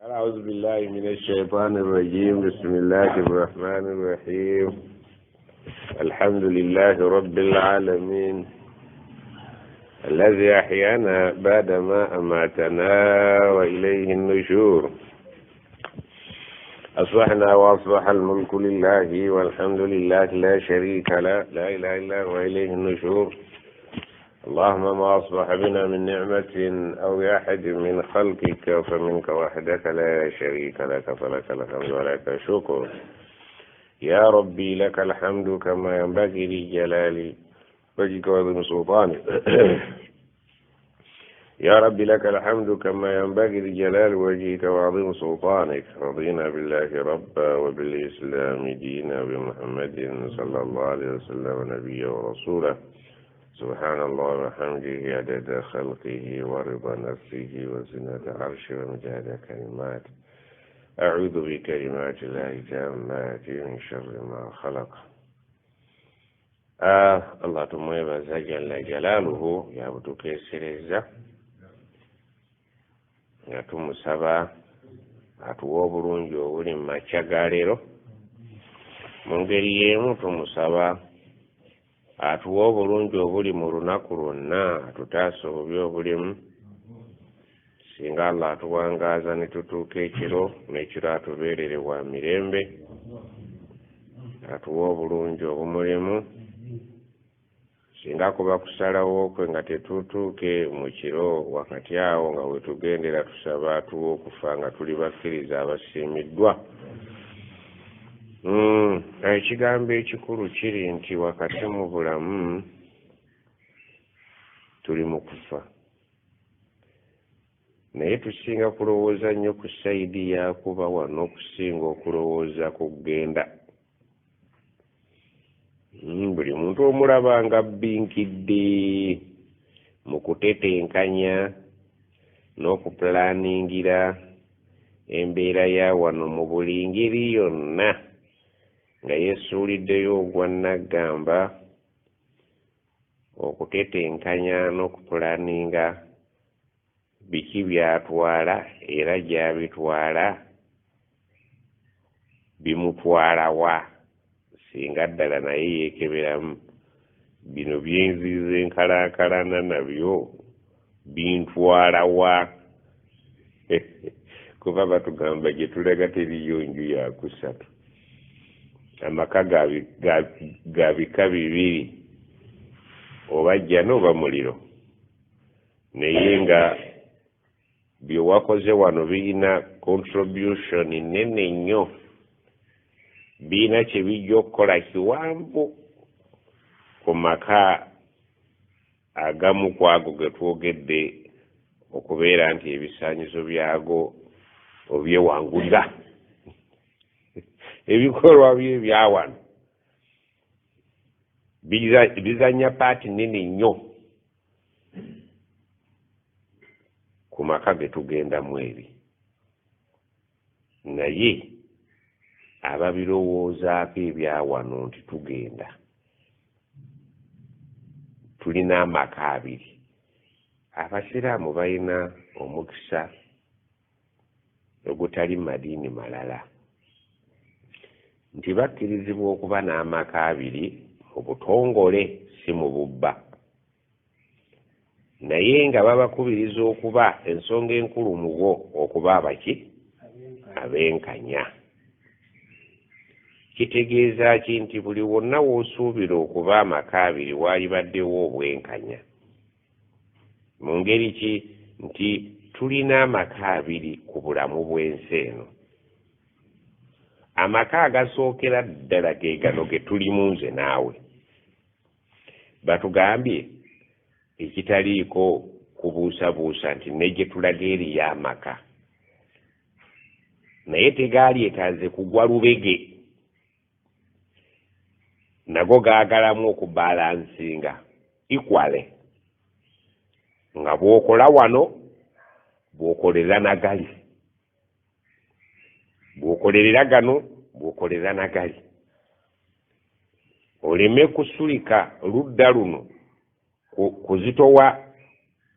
أعوذ بالله من الشيطان الرجيم. بسم الله الرحمن الرحيم. الحمد لله رب العالمين الذي أحيانا بعدما أماتنا وإليه النشور. أصبحنا وأصبح الملك لله والحمد لله لا شريك له لا إله إلا هو وإليه النشور. اللهم ما أصبح بنا من نعمة أو أحد من خلقك فمنك وحدك لا شريك لك فلك الحمد ولك الشكر. يا ربي لك الحمد كما ينبغي لجلال وجهك وعظيم سلطانك. يا ربي لك الحمد كما ينبغي لجلال وجهك وعظيم سلطانك. رضينا بالله ربا وبالإسلام دينا وبمحمد صلى الله عليه وسلم نبيا ورسولا. سبحان الله وحمده عدد خلقه ورضا نفسه وزنة عرشه ومجاد كلماته. أعوذ بكلمات الله التامات من شر ما خلق. الله تمويبز جل جلاله يا بتوكي سيريزا يا تمسابا atuwoburungi obuli mu makya ga leero mu ngeri y'emu tumusaba atuwa obulungi obuli mu lunaku lwonna atutaasa obubi obulimu singa Allah atuwangaaza ne tutuuka ekiro n'ekiro atubeerere wa mirembe atuwa obulungi obumulimu singa kuba kusalawo kwe nga tetutuuke mu kiro wakati awo nga wetugendera tusaba atuwa okufa nga tuli bakkiriza abasiimiddwa. Ekigambo ekikulu kiri nti wakati mu bulamu tuli mu kufa, naye tusinga kulowooza nnyo ku sayidi ya kuba wano okusinga okulowooza ku kugenda. Buli muntu omulaba nga bbinkidde mu kutetenkanya n'okupulaningira embeera ya wano mu buli ngeri yonna nga yesuuliddeyo ogwa Nnaggamba okutetenkanya n'okupulaninga biki byatwala era gy'abitwala bimutwala wa singa ddala naye yeekeberamu bino byenziza enkalaakalana nabyo bintwala wa. Kuba batugamba gye tulaga teriyo nju ya kusatu, amaka ga bika bibiri oba jjana oba muliro, naye nga bye wakoze wano birina contribution nene nnyo, birina kye bijja okukola kiwanvu ku maka agamu ku ago ge twogedde okubeera nti ebisaanyizo byago obyewanguza. Ebikolwa bye bya wano bizanya paati nene nnyo ku maka ge tugendamu eri, naye ababirowoozaako ebya wano nti tugenda tulina amaka abiri. Abasiraamu balina omukisa ogutali madiini malala nti bakkirizibwa okuba n'amaka abiri mu butongole si mu bubba, naye nga babakubiriza okuba ensonga enkulu mu bo okuba abaki abenkanya. Kitegeeza ki nti buli wonna w'osuubira okuba amaka abiri waalibaddewo obwenkanya. Mu ngeri ki nti tulina amaka abiri ku bulamu bw'ensi eno. Amaka agasookera ddala ge gano ge tulimu nze naawe. Batugambye ekitaliiko kubuusabuusa nti ne gye tulaga eri y'amaka, naye tegaali etaaze kugwa lubege, nago gaagalamu okubalansinga equale, nga bw'okola wano bw'okolera nagali, bw'okolerera gano bw'okolera nagali, oleme kusulika ludda luno kuzitowa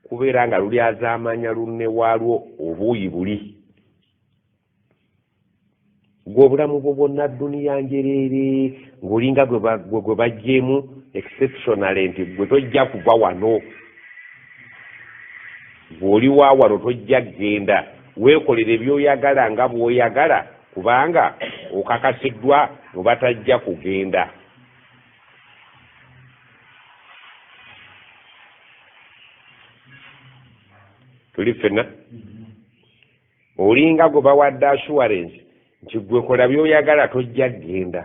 kubeera nga luli azaamanya lunne waalwo obuuyi buli. ng'obulamu bwo bwonna dduniya njereere ng'olinga gwe bajjeemu exceptional nti gwe tojja kuva wano, bw'oli wa wano tojja kgenda, weekolera ebyoyagala nga bw'oyagala kubanga okakasiddwa mu batajja kugenda. Tuli ffenna olinga gwe bawadde assurance nti gwe kola byoyagala tojja kgenda,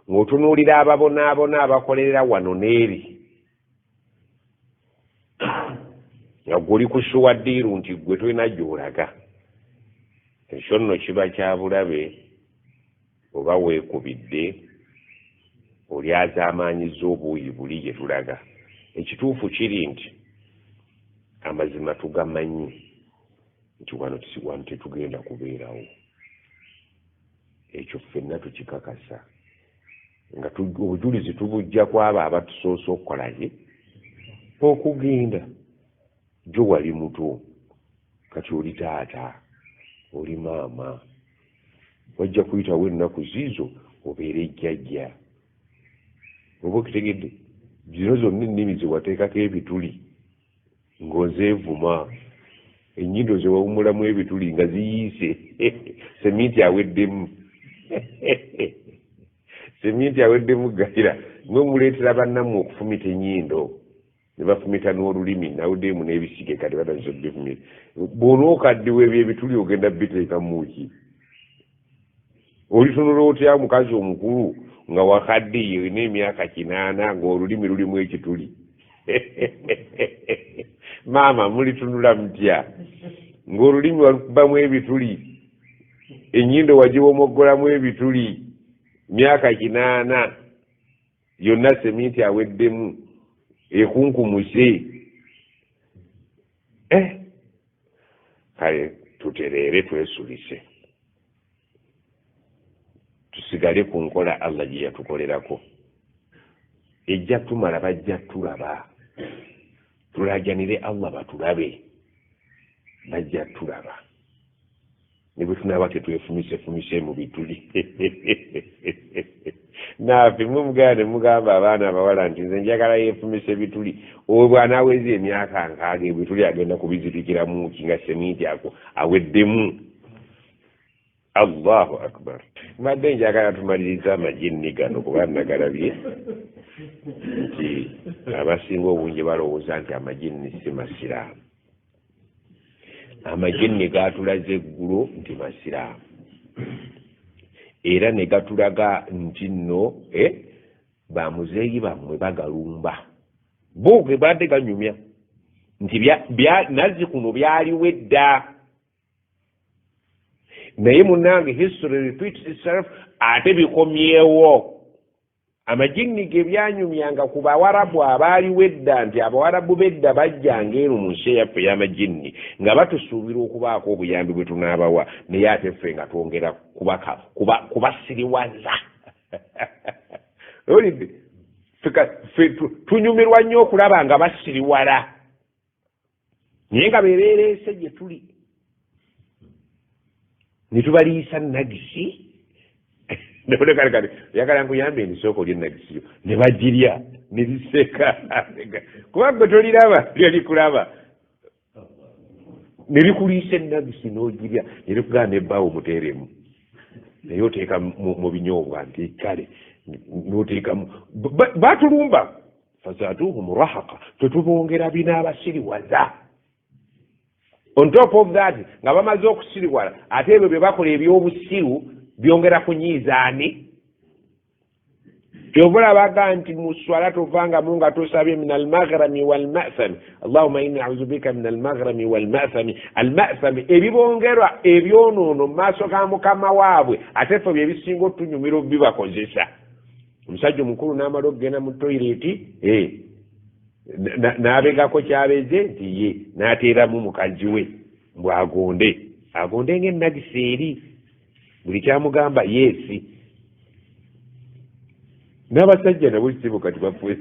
ng'otunuulira ababonaabona abakolerera wano n'eri nga gw'oli ku ssuwaddiiru nti gwe tolina gy'olaga. Ekyo nno kiba kya bulabe oba weekubidde olyazaamaanyizza obuuyi buli gye tulaga. Ekituufu kiri nti amazima tugamanyi nti wano tetugenda kubeerawo. Ekyo ffenna tukikakasa nga obujulizi tubujja kwabo abatusoose okukolaye okugenda. Jo wali muto kati oli taata oli maama, wajja kuyitawo ennaku ziizo obeera ejjajja. Oba okitegedde zino zonna ennimi ze wateekako ebituli ng'ozeevuma, ennyindo ze wawumulamu ebituli nga ziyiise seminti aweddemu seminti aweddemu gayira mwe muleetera bannammwe okufumita ennyindo ne bafumita n'olulimi nawuddemu n'ebisige kati batazo bifumita. Bw'onookaddiwa ebyo ebituli ogenda biteeka muki? Olitunula otya omukazi omukulu nga wakaddiye olina emyaka 8 ng'olulimi lulimu ekituli? Maama mulitunula mutya ng'olulimi walukubamu ebituli, ennyindo wagiwomoggolamu ebituli, myaka 8 yonna seminti aweddemu ekunkumuse. Kale tutereere twesulise tusigale ku nkola Allah gye yatukolerako. Ejja tumala bajja tulaba, tulajanire Allah batulabe, bajja tulaba ne bwe tunaba tetwefumise mu bituli. Naafe mugane mugamba abaana abawala nti nze njagala yeefumise bituli, owe bw'anaaweza emyaka 6 ebituli agenda kubizitikiramu nga seminti ako aweddemu. Allahu akbar. Mbadde njagala tumaliriza amajinni gano kuba nagalabye nti abasinga obungi balowooza nti amajinni si masiraamu. Amajinni gaatulaze eggulo nti masiraamu, era ne gatulaga nti nno bamuzeeyi bammwe bagalumba bo ge badde ganyumya nti nazzi kuno byaliwo edda. Naye munnange history repeats itself, ate bikomyewo. Amajinni ge byanyumyanga ku Bawarabu abaaliwo edda nti Abawarabu bedda bajjanga eno mu nsi yaffe y'amajinni nga batusuubira okubaako obuyambi bwe tunaabawa, naye ate ffe nga twongera kubasiriwaza. Olidde ffe tunyumirwa nnyo okulaba nga basiriwala naye nga beereereese gye tuli ne tubaliisa nagisi. Kale yakala nkuyambe endisooka olya ennagisiyo ne bagirya ne biseka kuba gwe toliraba lyolikulaba ne likuliisa ennagisi n'ogirya ne likugamba nebbaawo muteeremu naye oteeka mu binyoobwa nti kale n'oteekamu. Batulumba fazaatuhum rahaqa, tetubongera binaabasiriwaza. On top of that nga bamaze okusiriwala ate ebyo bye bakola ebyobusiru byongera kunyiizaani. Kyovula baga nti mu swala tovanga munga tosabye min almaghrami walmathami, Allahumma inni a'udhu bika min almaghrami walmathami. Almathami ebibongerwa ebyonoono mu maaso ga Mukama waabwe ate ffe bye bisinga otunyumira bibakozesa. Omusajja omukulu n'amala okugenda mu toyireti n'abegako kyabeze nti ye n'ateeramu mukazi we mbw agonde ng'ennagisi eri buli kyamugamba yeesi. N'abasajja nabo kisibu kati bafwe.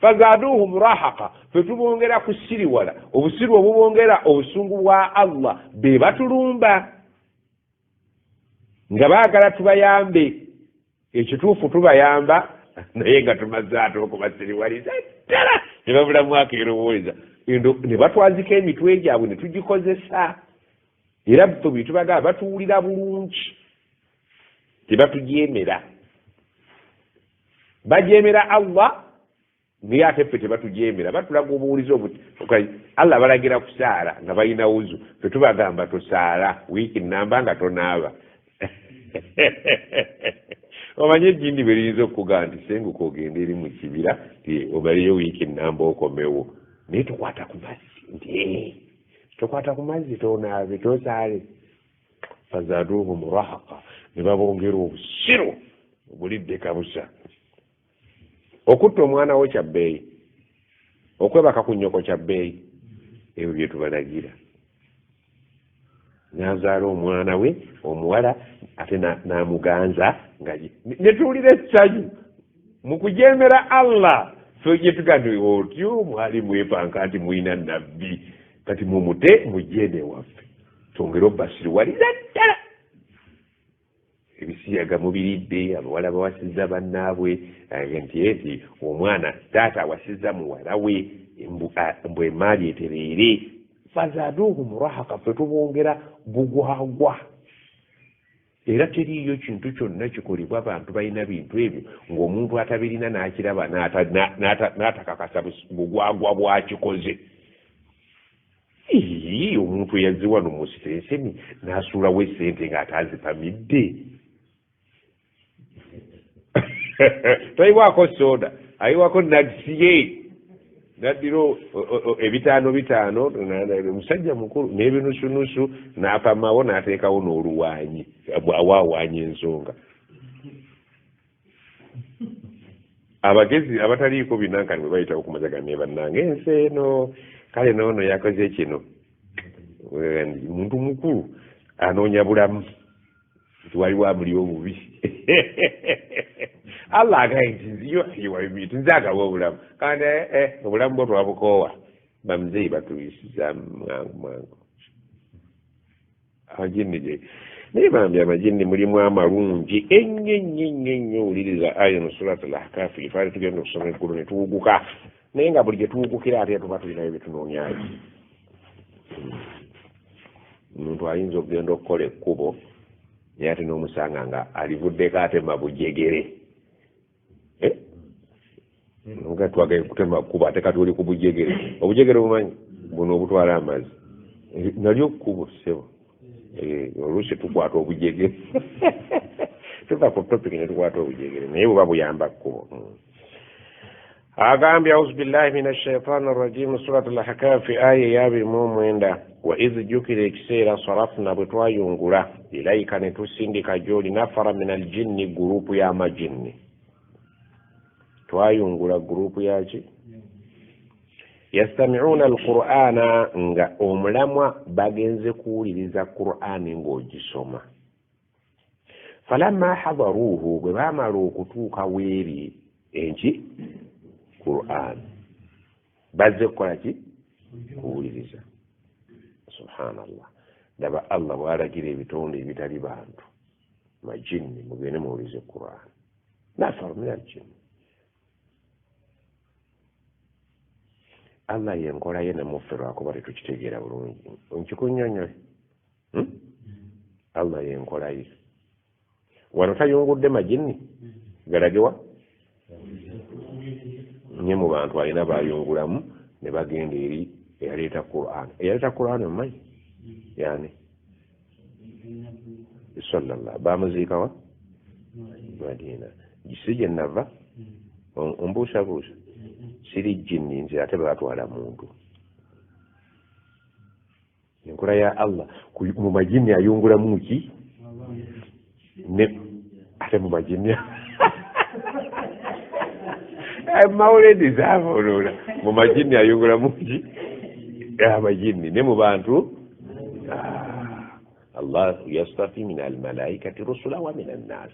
Fazaaduhum rahaqa, ffe tubongera kusiriwala, obusiru obubongera obusungu bwa Allah be batulumba. nga baagala tubayambe ekituufu tubayamba naye nga tumaze ate okubasiriwaliza ddala ne babula mwaka erowooleza ne batwazika emitwe gyabwe ne tugikozesa era bwe tubagamba batuwulira bulungi tebatujeemera bajeemera Allah naye ate ffe tebatujeemera batulaga obuwulizi obuti Allah balagira kusaala nga balina wuzu fe tubagamba tosaala wiiki nnamba nga tonaaba omanye ejjindi bwe liyinza okuga nti senguka ogenda eri mu kibira omaleyo wiiki nnamba okomewo naye tokwata ku mazzi nti tokwata ku mazzi tonaabe tosaale fazaduhu murahaqa ne babongera obusiru obulidde kabusa okutta omwana wo kya bbeeyi okwebaka ku nnyoko kya bbeeyi ebyo bye tubalagira n'azaala omwana we omuwala ate n'amuganza nga ne tuwulira essanyu mu kujeemera Allah so gye tugambye otyo mwali mwepanka nti mulina nabbi kati mumute mujjeene waffe twongere obbasiriwaliza ddala ebisiyaga mubiridde abawala bawasizza bannaabwe nti omwana taata awasizza muwala we mbu emaali etereere fazaduhu murahaka fe tubongera bugwagwa era teriiyo kintu kyonna kikolebwa abantu balina bintu ebyo ng'omuntu atabirina n'akiraba n'atakakasa bugwagwa bwakikoze omuntu eyazze wano mu sitenseni n'asuulawo essente ng'ataazipamidde tayiwaako soda ayiwako nagisiye naddira ebitaano omusajja mukulu n'ebinusunusu n'apamawo n'ateekawo n'oluwaanyi awaawanya ensonga abagezi abataliiko binankani bwe bayitawo kumazaga ne bannange ensi eno kale noono yakoze kino muntu mukulu anoonya bulamu nti waliwo amuli obubi Allah agaye nti nziyoiwabimiti nzagawa obulamu kandi obulamu bwo twabukoowa bamuzeeyi batuyisiza mwangu amajini gye naye bambi amajini mulimu amalungi ennyo owuliriza aya mu surat al-ahkafi ifaale tugenda okusoma eggulu ne tuwuguka naye nga buli gye tuwugukira ate tuba tulinayo byetunoonyayo omuntu ayinza okugenda okukola ekkubo naye ate n'omusanga nga alivuddeko atema bujegere nga twagaye kutema kkubo ate kati oli ku bujegere obujegere bumanyi buno obutwala amazzi nalyo kkubo ssebo oluusi tukwata obujegere tuva ku topic ne tukwata obujegere naye buba buyamba kkubo agambye auzu billahi min ashaitani arrajim surat al-ahkafi aya ya 29 wa idh jukira ekiseera sarafna bwe twayungula ilaika ne tusindika gy'oli nafara min aljinni gurupu y'amajinni twayungula gurupu yaki yastami'una alqur'ana nga omulamwa bagenze kuwuliriza qur'ani ng'ogisoma falamma hadaruhu bwe baamala okutuuka weeri enki qur'an bazze kukola ki kuwuliriza subhanallah ndaba Allah bw'alagira ebitonde ebitali bantu majinni mugende muwulirize qur'an nafar min aljinni Allah yenkola ye ne muffe lwakuba tetukitegeera bulungi nkikunyonyole Allah yenkola ye wano tayungudde majinni galagewa nye mu bantu alina bayungulamu ne bagenda eri eyaleeta Qur'an omumanyi yani sallallahu bamuziikawa Madina gisije nava ombuusabuusa siri jinni nze ate batwala muntu enkola ya Allah mu majini ayungulamu ki ne ate mu majini mawuledi zavoloola mu majini ayungulamu ki amajini ne mu bantu Allah yastafi min almalaikati rusula wa min annas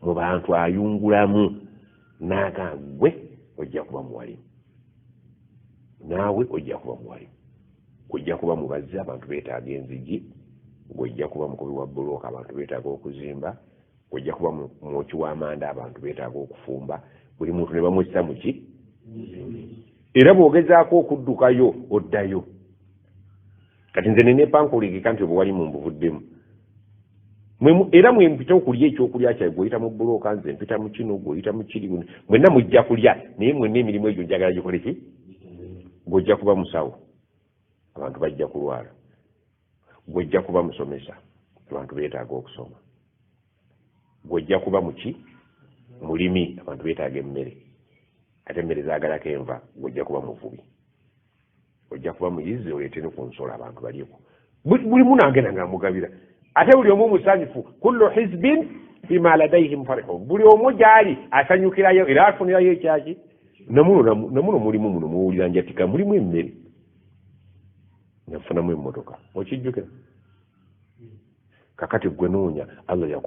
mu bantu ayungulamu n'agambwe ojja kuba muwalimu naawe ojja kuba muwalimu kujja kuba mubazzi abantu beetaaga enzigi gwojja kuba mukubi wa bbulooka abantu beetaaga okuzimba, gwojja kuba mwoki w'amanda abantu beetaaga okufumba, buli muntu ne bamwessa muki era bw'ogezaako okuddukayo oddayo. Kati nze neneepankuligika nti obwe wali mumbuvuddemu era mwempita okulya ekyokulya kyawe gweyita mu bbulooka, nze mpita mu kino gweyita mu kiri, mwenna mujja kulya naye mwenna emirimu egyo njagala gikole ki? Gwojja kuba musawo abantu bajja kulwala, gwojja kuba musomesa abantu beetaaga okusoma, gwojja kuba muki mulimi abantu beetaaga emmere, ate emmere zaagalako enva, gwojja kuba muvubi, ojja kuba muyizi oleete ne ku nsolo abantu balyeko, buli munangenda nga mugabira, ate buli omu musanyufu. Kullu hizbin bima ladaihim farihun, buli omu gyali asanyukirayo era afunirayo ekyaki. Namuno mulimu muno muwulira njatika mulimu emmere nafunamu emmotoka okijjukira. Kakati gwe noonya Allah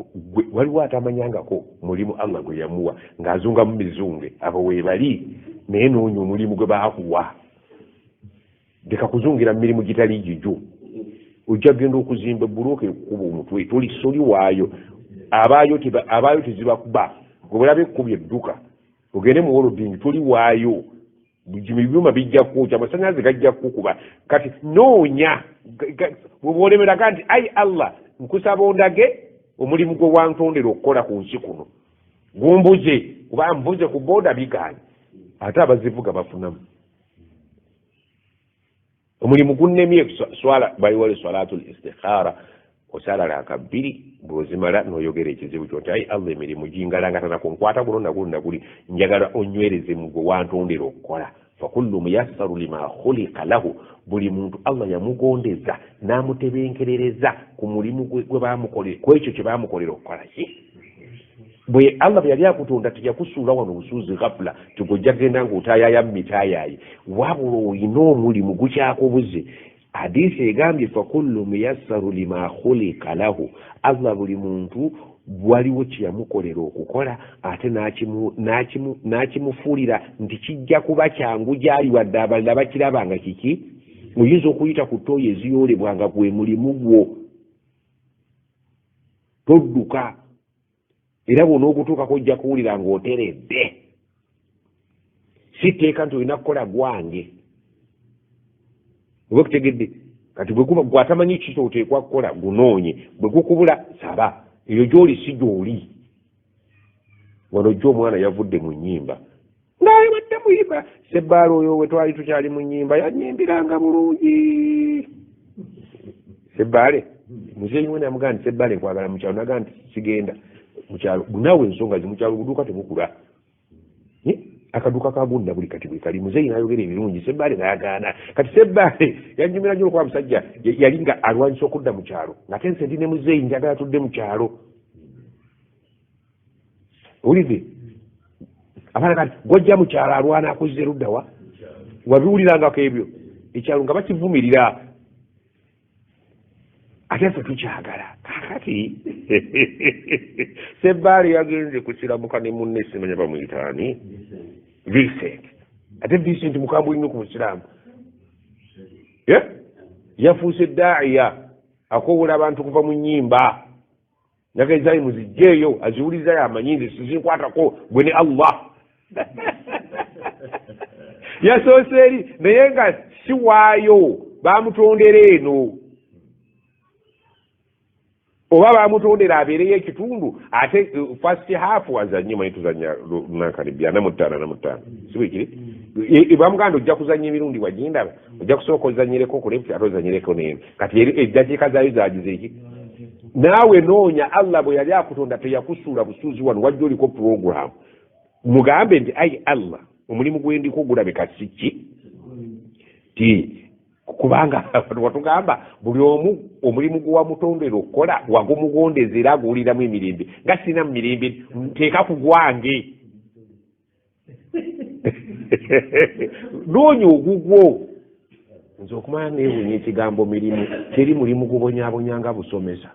waliwo atamanyangako mulimu Allah gwe yamuwa ng'azunga mu mizunge abo weebali, naye noonya omulimu gwe baakuwa. Leka kuzungira mu mirimu gitali gijjo. Ojja genda okuzimba ebbulooka ekuba omutwe toli waayo, abaayo tezibakuba, gwe bulabe ekkubya edduka ogende mu wolodingi toli waayo, ebyuma bijja kwokya, amasannyalaze gajja kukuba. Kati noonya bw'olemeraga nti ayi Allah nkusaba ondage omulimu gwe wantondera okukola ku nsi kuno, gumbuze kuba mbuze ku booda bigaanye, ate abazivuga bafunamu. Omulimu gunnemye swala baliwale swalatul istikhara, osala raka bbiri bw'ozimala n'oyogera ekizibu kyo nti ayi Allah emirimu gingalangatana ku nkwata guno naguli njagala onywereze mu gwe wantondera okukola. Fakullu muyassaru lima khuliqa lahu, buli muntu Allah yamugondeza n'amutebenkerereza ku mulimu gwe baamukolera, ku ekyo kye baamukolera okukola ki. Bwe Allah bwe yali akutonda teyakusuula wano busuuzi ghafula tigojja genda ng'otaayaya mu mitaayayi, wabula olina omulimu gukyakubuze. Hadiisi egambye fakullu muyassaru lima khuliqa lahu, Allah buli muntu waliwo kye yamukolera okukola ate n'akimufuulira nti kijja kuba kyangu gyali wadde abalala bakirabanga kiki. Oyinza okuyita ku ttooyi eziyoolebwanga gwe mulimu gwo, todduka era bw'onoogutuukako ojja kuwulira ng'oteredde. Si tteeka nti olina kukola gwange oba kutegedde. Kati gwatamanyi kiki oteekwa kukola gunoonye, bwe gukubula saba, eyo gy'oli si gy'oli. Wano jjo omwana yavudde mu nnyimba naye badde muyimba, Sebbaala oyo we twali tukyali mu nnyimba yannyimbiranga bulungi. Sebbaale muzeeyi we namugamba nti Sebbaale nkwagala mu kyalo, naga nti sigenda mu kyalo naawe ensonga zi mu kyalo buduuka tebukula, akaduuka kagunda buli kati bwe kali. Muzeeyi n'ayogera ebirungi, Sebbaale n'ayagaana. Kati Sebbaale yannyumira nnyo olwokuba musajja yali nga alwanyisa okudda mu kyalo, ng'ate nse ndi ne muzeeyi njagala tudde mu kyalo. Owulidde abaana kati gwojja mu kyalo alwana akozze ludda wa wabiwulirangako ebyo ekyalo nga bakivumirira, ate ffe tukyagala. Kakati Sebbaale yagenze kusiramuka ne munne simanya bamuyitaani Vincent, ate Vincent mukambwe nnyo ku busiraamu, yafuuse daa'iya akowola abantu kuva mu nnyimba, nagezaayo muzijjeeyo aziwulirizayo amanyi nze sizinkwatako gwe ne Allah. Yasoose eri naye nga si waayo, baamutondera eno oba baamutondera abeereyo ekitundu, ate first half azannye manyi tuzannya nankani 45 si bwe kiri. Bamuganda ojja kuzannya emirundi wagindaba, ojja kusooka ozanyireko ku leputi ate ozanyireko n'eno. Kati eddakiika zaayo zaagize eki. Naawe noonya Allah bwe yali akutonda teyakusuula busuuzi wano, wajja oliko program. Mugambe nti ayi Allah omulimu gwendiko gulabika si ki ti, kubanga watugamba buli omu omulimu gwe wamutondera okukola wagumugondeza era aguwuliramu emirembe. Nga sina mu mirembe nteeka ku gwange. Noonya ogugwo. Nze okumanya neewuunya ekigambo mirimu, teri mulimu gubonyaabonyanga busomesa.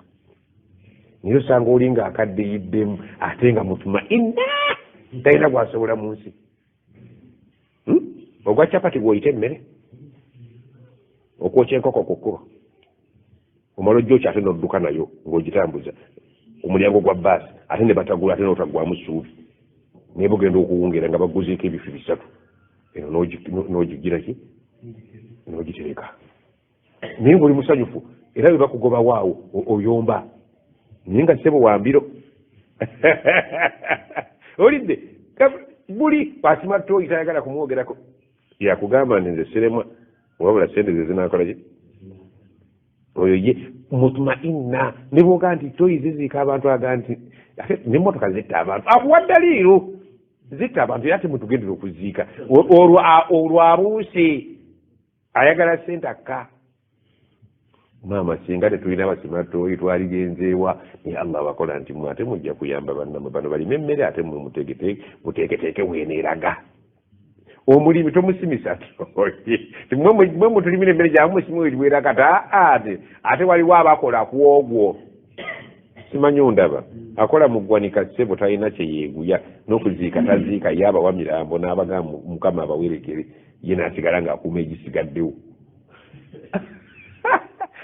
Naye osanga oli ng'akaddeyiddemu ate nga mutuma inna talina gwasobola mu nsi. Ogwa capati gw'oyita emmere, okwokya enkoko ku kkuba, omala ojja ate nodduka nayo ng'ogitambuza omulyango gwa bbaasi ate ne batagula ate n'otagwamu ssuubi naye bugenda okuwungeera nga baguzeeko ebifi 3 eno n'ogigira ki n'ogitereka naye ng'oli musanyufu era bwe bakugobawo awo oyomba naye nga ssebo wambiro olidde buli asima tooyi tayagala kumwogerako yakugamba nti nze seremwa wabula sente ze zinakola ki oyo ye mutmainna ne bwoga nti tooyi ziziika abantu aga nti ate n'emmotoka zitta abantu akuwa ddaliiro zitta abantu era temutugendera okuziika olwo abuuse ayagala sente akka maama singa tetulina basima tooyi twaligenzeewa naye allah abakola nti mwe ate mujja kuyamba bannamwe bano balime emmere ate mwe muteeketeeke weeneeraga omulimi tomusimisa mwe mutulimira emmere gyamu musimu eriwerakata ate waliwo abakola ku ogwo simanyi ondaba akola mu ggwanika ssebo talina kyeyeeguya n'okuziika taziika ye abawa mirambo n'abagamba mukama abawerekere ye naasigala ng'akuuma egisigaddewo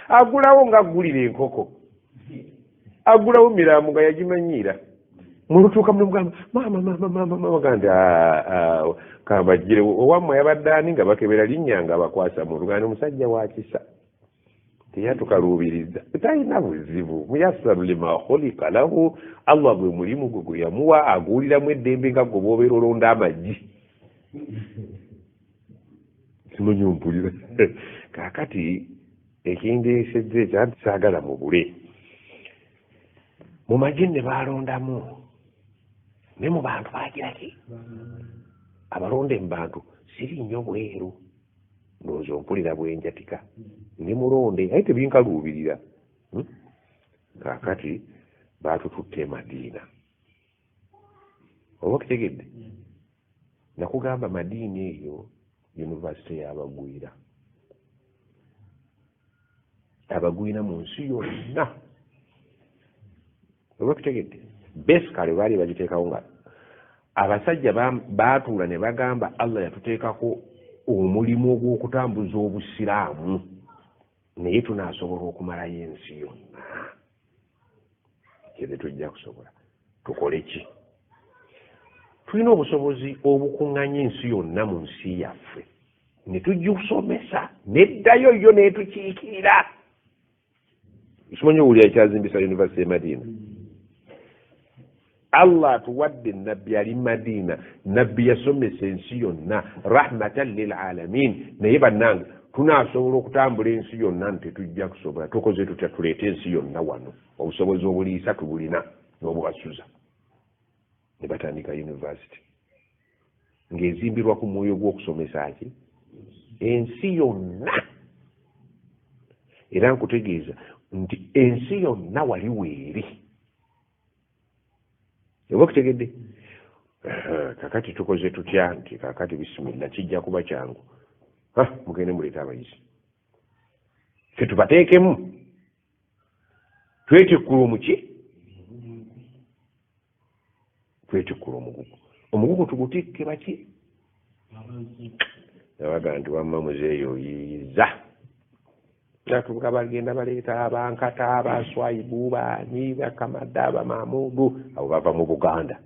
agulawo ng'aggulira enkoko agulawo mirambo nga yagimanyiira mulutuuka mugamba mama gandi kambagire owammwe yabadde ani nga bakebera linnya nga bakwasa mu luganda omusajja wakisa teyatukaluubiriza talina buzibu muyassaru lima khulika lahu allah gwe mulimu gwe gwe yamuwa aguuliramu eddembe nga gwe boobeera olonda amaggi simanyi ompulira kaakati ekindeesezza ekyanti saagala mubule mu maggi ne balondamu ne mu bantu bagira ki abalonde mu bantu siri nnyo bweru ndowooza ompulira bwenjatika ne mulonde aye tebinkaluubirira kaakati baatututte madiina oba kitegedde nakugamba madiina eyo yunivasite y'abagwira abagwira mu nsi yonna oba kitegedde besikale baali bagiteekawo nga abasajja baatuula ne bagamba allah yatuteekako omulimu ogw'okutambuza obusiraamu naye tunaasobola okumalayo ensi yonna kyeze tujja kusobola tukole ki tulina obusobozi obukuŋŋanya ensi yonna mu nsi yaffe ne tujusomesa neddayo yo neetukiikirira kimanyi owulira ekyazimbisa yunivasite Madiina allah atuwadde nabbi ali Madiina nabbi yasomesa ensi yonna rahmatan lil alamin naye bannange tunaasobola okutambula ensi yonna ntetujja kusobola tukoze tutya tuleete ensi yonna wano obusobozi obuliisa tubulina n'obubasuza ne batandika yunivasite ng'ezimbirwa ku mwoyo gw'okusomesa ki ensi yonna era nkutegeeza nti ensi yonna wali weeri oba okutegedde kakati tukoze tutya nti kakati bisimilla kijja kuba kyangu mugende muleeta abayizi fe tubateekemu twetikkula omuki twetikkula omugugu tugutikke baki abaga nti wamma muzeeyo oyiiza natubuka bagenda baleeta abankata abaswaibu baani bakamada abamamudu abo bava mu Buganda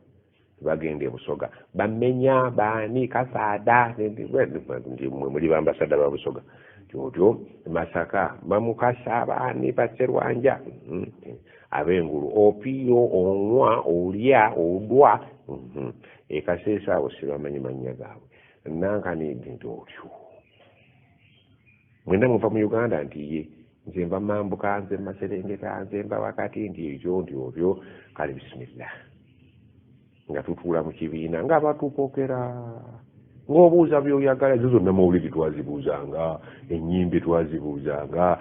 bagenda ebusoga bamenya baani kasaada ndi muli bambasada ba busoga tyotyo Masaka bamukasa baani baserwanja abengulu opiyo onwa olya odwa ekaseesa awo sibamanyi mannya gaabwe nankani nti otyo mwenda muva mu Uganda nti ye nze mba mambuka nze Maserengeta nze mba wakati nti ekyo nti otyo kale bisimillah nga tutuula mu kibiina nga batupokera ng'obuuza byoyagala ezo zonna mawulire twazibuuzanga ennyimbe twazibuuzanga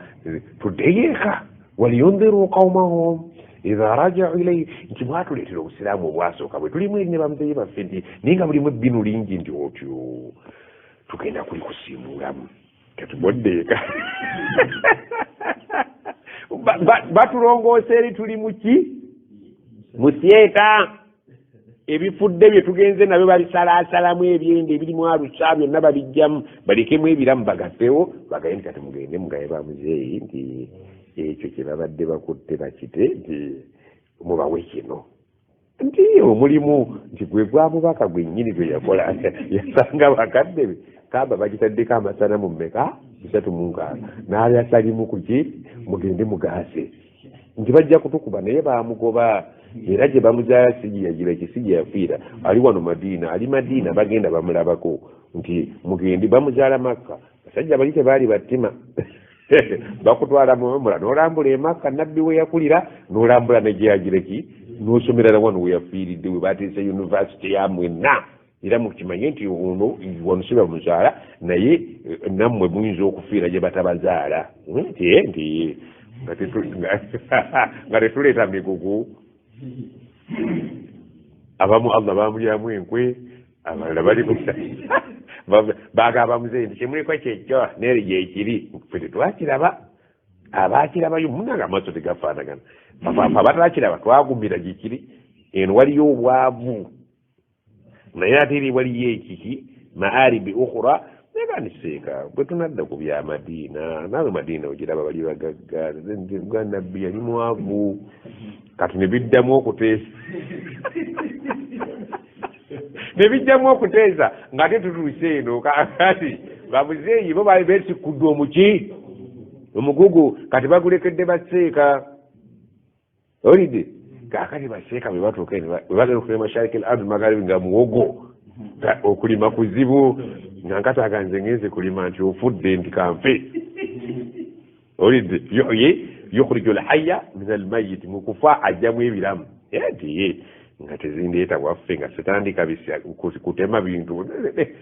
tuddeyo eka waliyundiru qaumahum idha rajau ilayhi nti mwatuleetera obusiraamu obwasooka bwe tulimu eri ne bamuzeeyi baffe nti naye nga bulimu ebbinu lingi nti otyo tugenda kuli kusiimulamu katuboddeeka batulongoosa eri tuli muki musyeta ebifudde bye tugenze nabyo babisalaasalamu ebyende ebirimu alusa byonna babijjamu balekemu ebiramu bagattewo bagaye nti kati mugende mugaye bamuzeeyi nti ekyo kye babadde bakutte bakite nti mubawe kino nti omulimu nti gwe gwamubaka gwennyini gwe yakola yasanga bakadde be kamba bagitaddeko amasanamu mmeka 36 n'alyasalimu kuki mugende mugaase nti bajja kutukuba naye bamugoba era gye bamuzaala sigiyagira kisigi yafiira ali wano Madiina ali Madiina bagenda bamulabako nti mugende bamuzaala Makka basajja bali tebaali battima bakutwala mumula n'olambula e Makka nabbi we yakulira n'olambula ne gyeyagireki n'osomera wano we yafiiridde we bateesa yunivasite ya mwenna era mukimanye nti ono wano si bamuzaala naye nammwe muyinza okufiira gye batabazaala nti nga tetuleeta migugu abamu Allah bamulyamu enkwe abalala bali bagamba muzeeyi nti kyemuliko kyekyo neeri gyekiri ffe tetwakiraba abakirabayo munanga amaaso tegafaanagana abatakiraba twagumira gyekiri eno waliyo obwavu naye ate eri waliyo ekiki maaribi ukhura neganiseeka bwe tunadda ku bya Madiina naawe Madiina ogiraba bali bagagga nabbi yali mwavu kati ne biddamu okuteesa ne bijjamu okuteesa nga tetutuuse eno kati bamuzeeyi bo bali beesikudde omuki omugugu kati bagulekedde baseeka olidde kakati baseeka bwe batuuka bwe bagenda okulima mashariki al ardi magharibi nga muwogo okulima kuzibu nga nkataaga nze ngenze kulima nti ofudde nti kanfe olidde yukhrijul hayya min al mayyit mukufa ajjamu ebiramu nti nga tezindeeta waffe nga setandika kutema bintu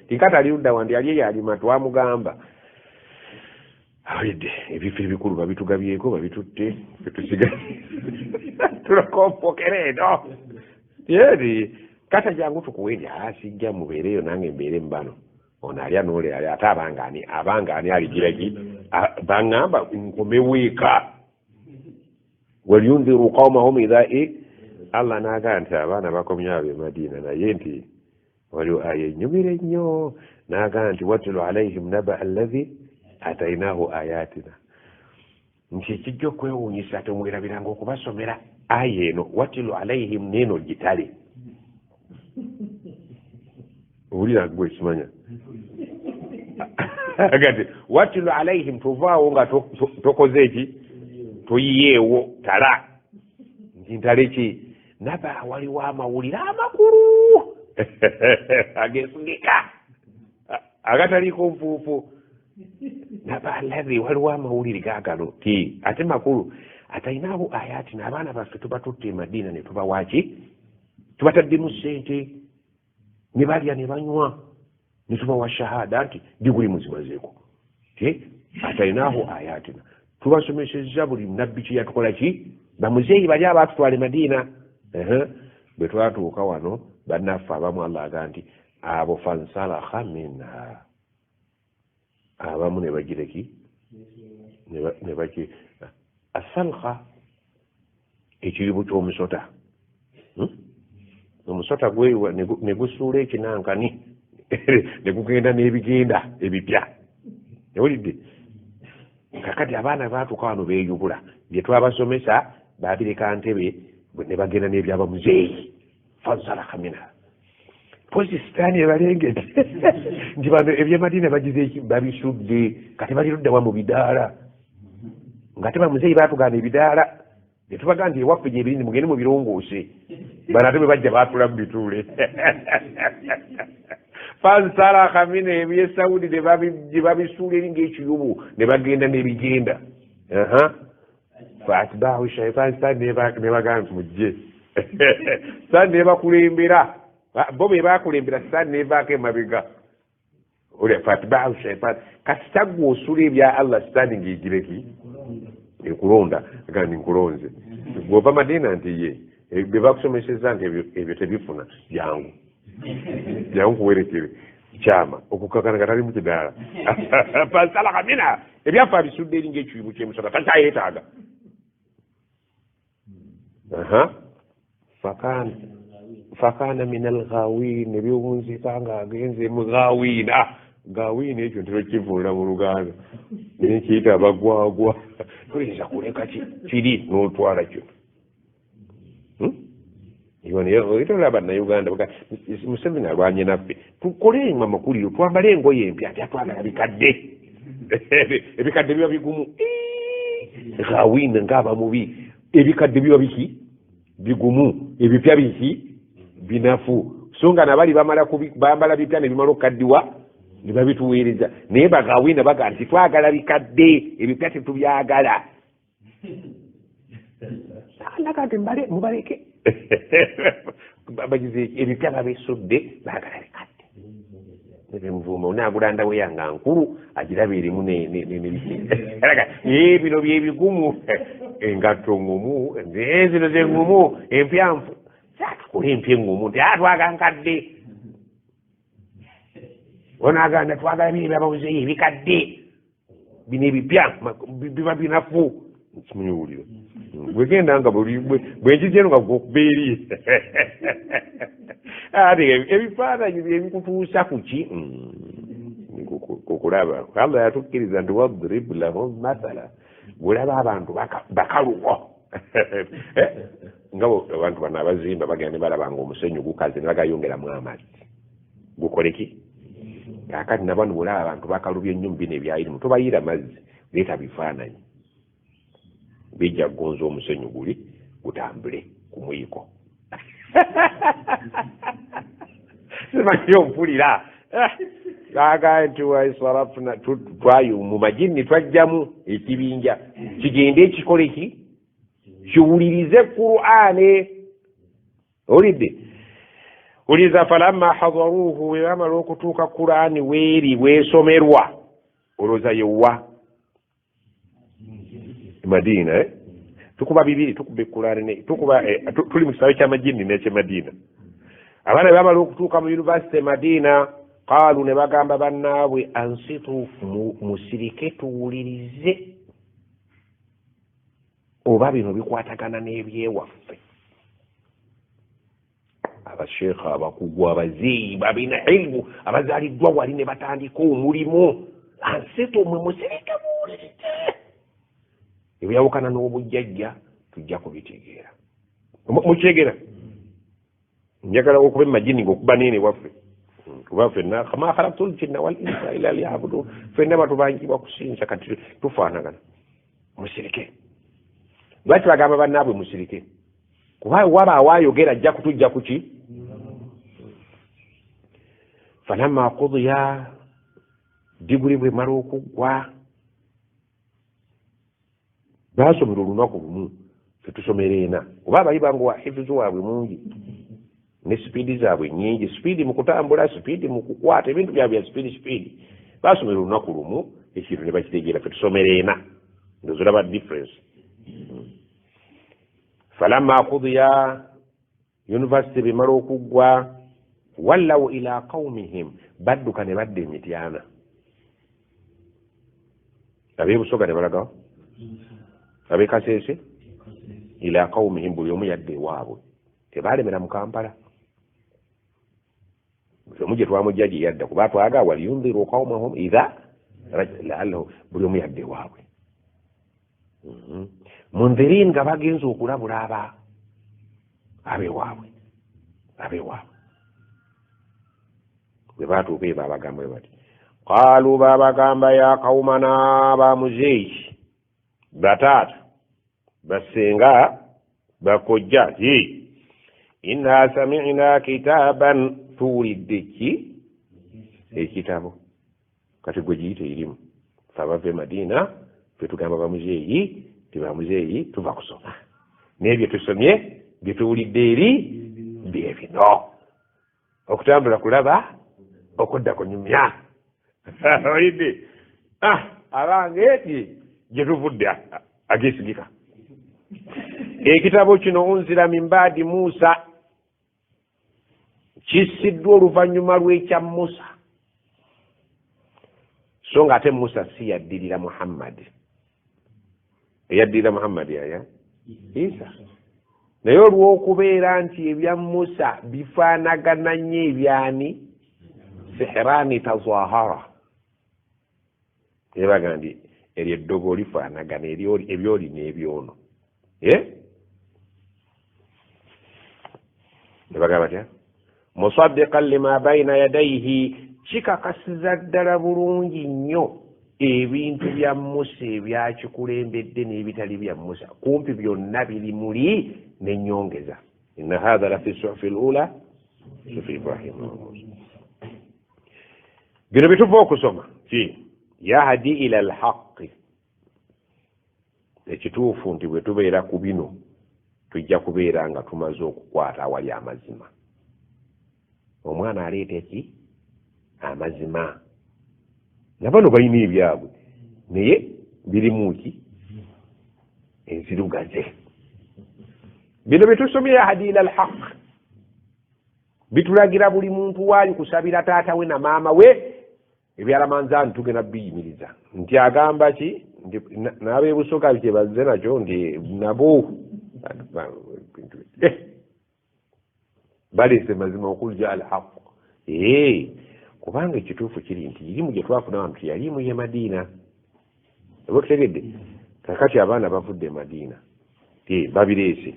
tinkati ali ludda wandi ali yalima twamugamba olidde ebifo ebikulu babitugabyeko babitutte fetusiga tulakompokere eno yeri kata jangu tukuwendi asijja mubeereyo nange mbeere mbano ono alya noole ali ate abangaani aligiraki baŋŋamba nkomeweeka walyunziru qawmahum idha Allah n'agaa nti abaana bakomyawo e Madiina naye nti waliwo aya enyumira ennyo n'agaa nti watulu alaihim naba allazi atainahu ayatina nti ekijja okwewuunyisa temwerabiranga okubasomera aya eno watulu alaihim neeno gitale owulira gwe ekimanya agati watulu alaihim tovaawo nga tokoze eki toyiyeewo tala nti ntale ki naba waliwo amawulire amakulu agesugika agataliiko nfuufu naba allazi waliwo amawulire gaagano ti ate makulu atainahu ayatina abaana baffe tuba tutte e Madiina ne tubawaki tubataddemu ssente ne balya ne banywa ne tubawa shahada nti diguli muzimazeeko atainahu ayatina tubasomesezza buli nabbi kye yatukola ki bamuzeeyi bali abaatutwala e Madiina bwe twatuuka wano bannaffe abamu Allah agaa nti abo fansalakha minha abamu ne bagireki ne baki asalkha ekiribu ky'omusota omusota gwe ne gusuula ekinankani ne gugenda n'ebigenda ebipya ewulidde kakati abaana baatuuka wano beeyubula bye twabasomesa babireka ntebe ne bagenda n'ebyaba muzeeyi fansalakha minha pozi sitaani ebalengedde nti bano ebyemadiina bagize babisudde kati bali luddawa mu bidaala nga te bamuzeeyi baatugaana ebidaala ne tubagaa nti ewaffe gye birinzi mugende mubirongoose bano ate bwe bajja baatula mu bituule fansalakha minha ebyesawudi gye babisuula eri ng'ekiyubu ne bagenda n'ebigenda faatibaahu shaitaani sitaani nebagaa nti mujje sitaani nebakulembera bo be bakulembera sitaani nevaako emabega faatibaahu shaitaani kati taggwe osula ebya Allah sitaani ng'egireki ekulonda agandi nkulonze bw'ova Madiina nti ye bye bakusomeseza nti ebyo tebifuna jangu kuwerekere kyama okukakana katali mu kidaala fansalakha minha ebyaffe abisudde eri ng'ekiyibu ky'emusota takyayeetaaga fakana min alghawin ebyowunzika nga agenze mu ghawina gaawina ekyo ntibakivulira mu Luganda nekiyita abagwagwa toyinza kuleka kiri n'otwala kyo itolaba bannayuganda Museveni alwanye naffe tukole amakuliro twambale engoye empya ati atwagala bikadde ebikadde biba bigumu gaawina ngaaba mubi ebikadde biba biki bigumu ebipya biki binafu so nga nabali bambala bipya ne bimala okukaddiwa ne babituweereza naye bagaawina baga nti twagala bikadde ebipya tetubyagala naga nti mubaleke bagize ebipya babesudde baagala bikadde nebemuvuma onaagulanda we yanga nkulu agiraba erimu bino byebigumu engatto ngumu zino zeŋŋumu empyanfu satukula empya eŋŋumu nti twagala nkadde onaaganda twagala bino byababuzeeyo ebikadde bino ebipya biba binafu kimunyuwuliro bwegenda nga bwenkijeno nga gokubeeri ate ebifaananyi byebikutuusa kuki kukulaba Allah yatukkiriza nti wadrib lahum mathala bwolaba abantu bakaluko nga abantu bano abazimba bagenda ne balaba nga omusenyu gukaze ne bagayongeramu amazzi gukoleki kakati nabano bwolaba abantu bakalubya ennyumba bino ebyayirimu tobayira mazzi leeta bifaananyi bijja kugonza omusenyu guli gutambule ku muyiko simanyi ompulira gaga nti waisarafuna twayo mu majini twajjamu ekibinja kigende ekikole ki kiwulirize Qur'ane olidde uliza falamma hadaruhu webamala okutuuka Qur'ani weeri weesomerwa olowooza yewa Madina tukuba bibiri tukuba Qur'ani tukuba tuli mu kisawe ky'amajini n'ekye Madina abaana bamala okutuuka mu university Madina qaalu ne bagamba bannaabwe ansitu musirike tuwulirize oba bino bikwatagana n'ebyewaffe abasheekha abakugu abazeeyi babina ilmu abazaaliddwa wali ne batandika omulimu ansitu mwe musirike muwulirize ebyawukana n'obujjajja tujja kubitegeera mukyegera njagala okuba emajini ng'okuba neene waffe kuba ffenna ma khalaqtul jinna wal insa illa liya'budun ffenna batubangibwa kusinza kati tufaanagana musirike lwaki bagamba bannaabwe musirike kuba waba awaayogera ajja kutujja kuki falamma qudiya diguli bwe mala okuggwa baasomera olunaku lumu fetusomera ena oba abali bangu wa hifizu waabwe mungi ne sipiidi zaabwe nnyingi sipiidi mu kutambula sipiidi mu kukwata ebintu byabwe bya sipiidi baasomera olunaku lumu ekintu ne bakitegeera fetusomera ena ndozolaba difference falamma qudiya university bemala okuggwa wallaw ila qaumihim badduka ne badda emityana abeebusoga ne balagawo abekasese ila qaumihim buli omu yadde ewaabwe tebalemera mu Kampala buli omu gye twamujja gye yadda kuba twaga waliyunziru qaumahum idha laallahu buli omu yadde ewaabwe munzirin nga bagenza okulabula abewaabwe bwe baatuuka ebo abagamba bwe bati qaalu babagamba ya qaumana bamuzeeyi bataata basenga bakojja inna sami'na kitaban tuwulidde ki ekitabo kati gwe giyite erimu fabave Madina fetugamba bamuzeeyi tebamuzeeyi tuva kusoma n'ebyo tusomye byetuwulidde eri bye bino okutambula kulaba okudda kunyumya olidde abange eti gye tuvudde agesigika ekitabo kino unzira min baadi Musa kissiddwa oluvannyuma lw'ekya Musa so nga ate Musa si yaddirira Muhammad eyaddirira Muhammad yaya Isa naye olw'okubeera nti ebya Musa bifaanagana nnyo ebyani sihirani tazahara ebaga ndi eryo eddogo lifaanagana ebyoli n'ebyono ebaga batya musaddiqan lima baina yadayhi kikakasiza ddala bulungi nnyo ebintu bya Musa ebyakikulembedde n'ebitali bya Musa kumpi byonna biri muli n'ennyongeza inna hadha la fi suhfi lula suhfi Ibrahima wa Musa bino bituva okusoma yahdi ila alhaqi ekituufu nti bwe tubeera ku bino tujja kubeera nga tumaze okukwata awali amazima omwana aleeta eki amazima nabano balina ebyabwe naye birimu ki enzirugaze bino bitusomye yahdi ila alhaq bitulagira buli muntu waali kusabira taata we na maama we ebyalamanzaani tugenda biyimiriza nti agamba ki n'abeebusoka kye bazze nakyo nti nabo baleese mazima okulja alhaq kubanga ekituufu kiri nti irimu gye twafuna nti yalimu ye Madiina oba tutegedde kakati abaana bavudde e Madiina babireese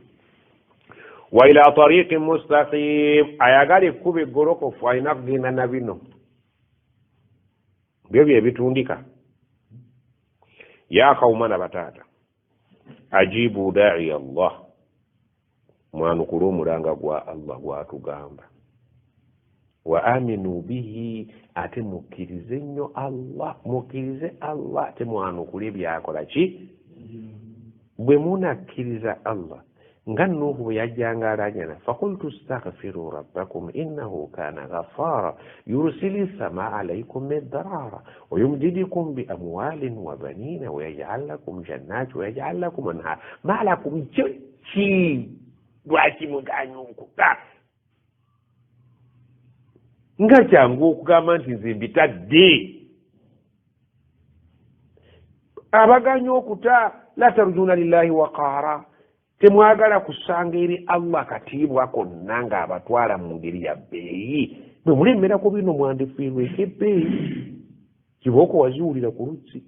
wa ila tariqin mustaqim ayagala ekkuba eggolokofu alina kugenda na bino byo byebitundika ya kaumana bataata ajibu da'i Allah mwanukula omulanga gwa Allah gwatugamba wa aminu bihi ate mukkirize nnyo Allah mukkirize Allah ate mwanukule byakola ki bwe munakkiriza Allah nga Nuhu bwe yajjanga alanyana fakultu astaghfiru rabbakum innahu kana ghaffara yursili samaa alaykum midrara wa yumdidukum bi amwalin wa banina wa yaj'al lakum jannati wa yaj'al lakum anhar ma lakum chi lwaki muganyukuka nga kyangu okugamba nti nze mbitadde abaganya okuta la tarjuna lillahi waqara temwagala kusanga eri Allah katiibwa konna nga abatwala mu ngeri ya bbeeyi bwe mulemerako bino mwandifiirweko ebbeeyi kibooko waziwulira ku luzzi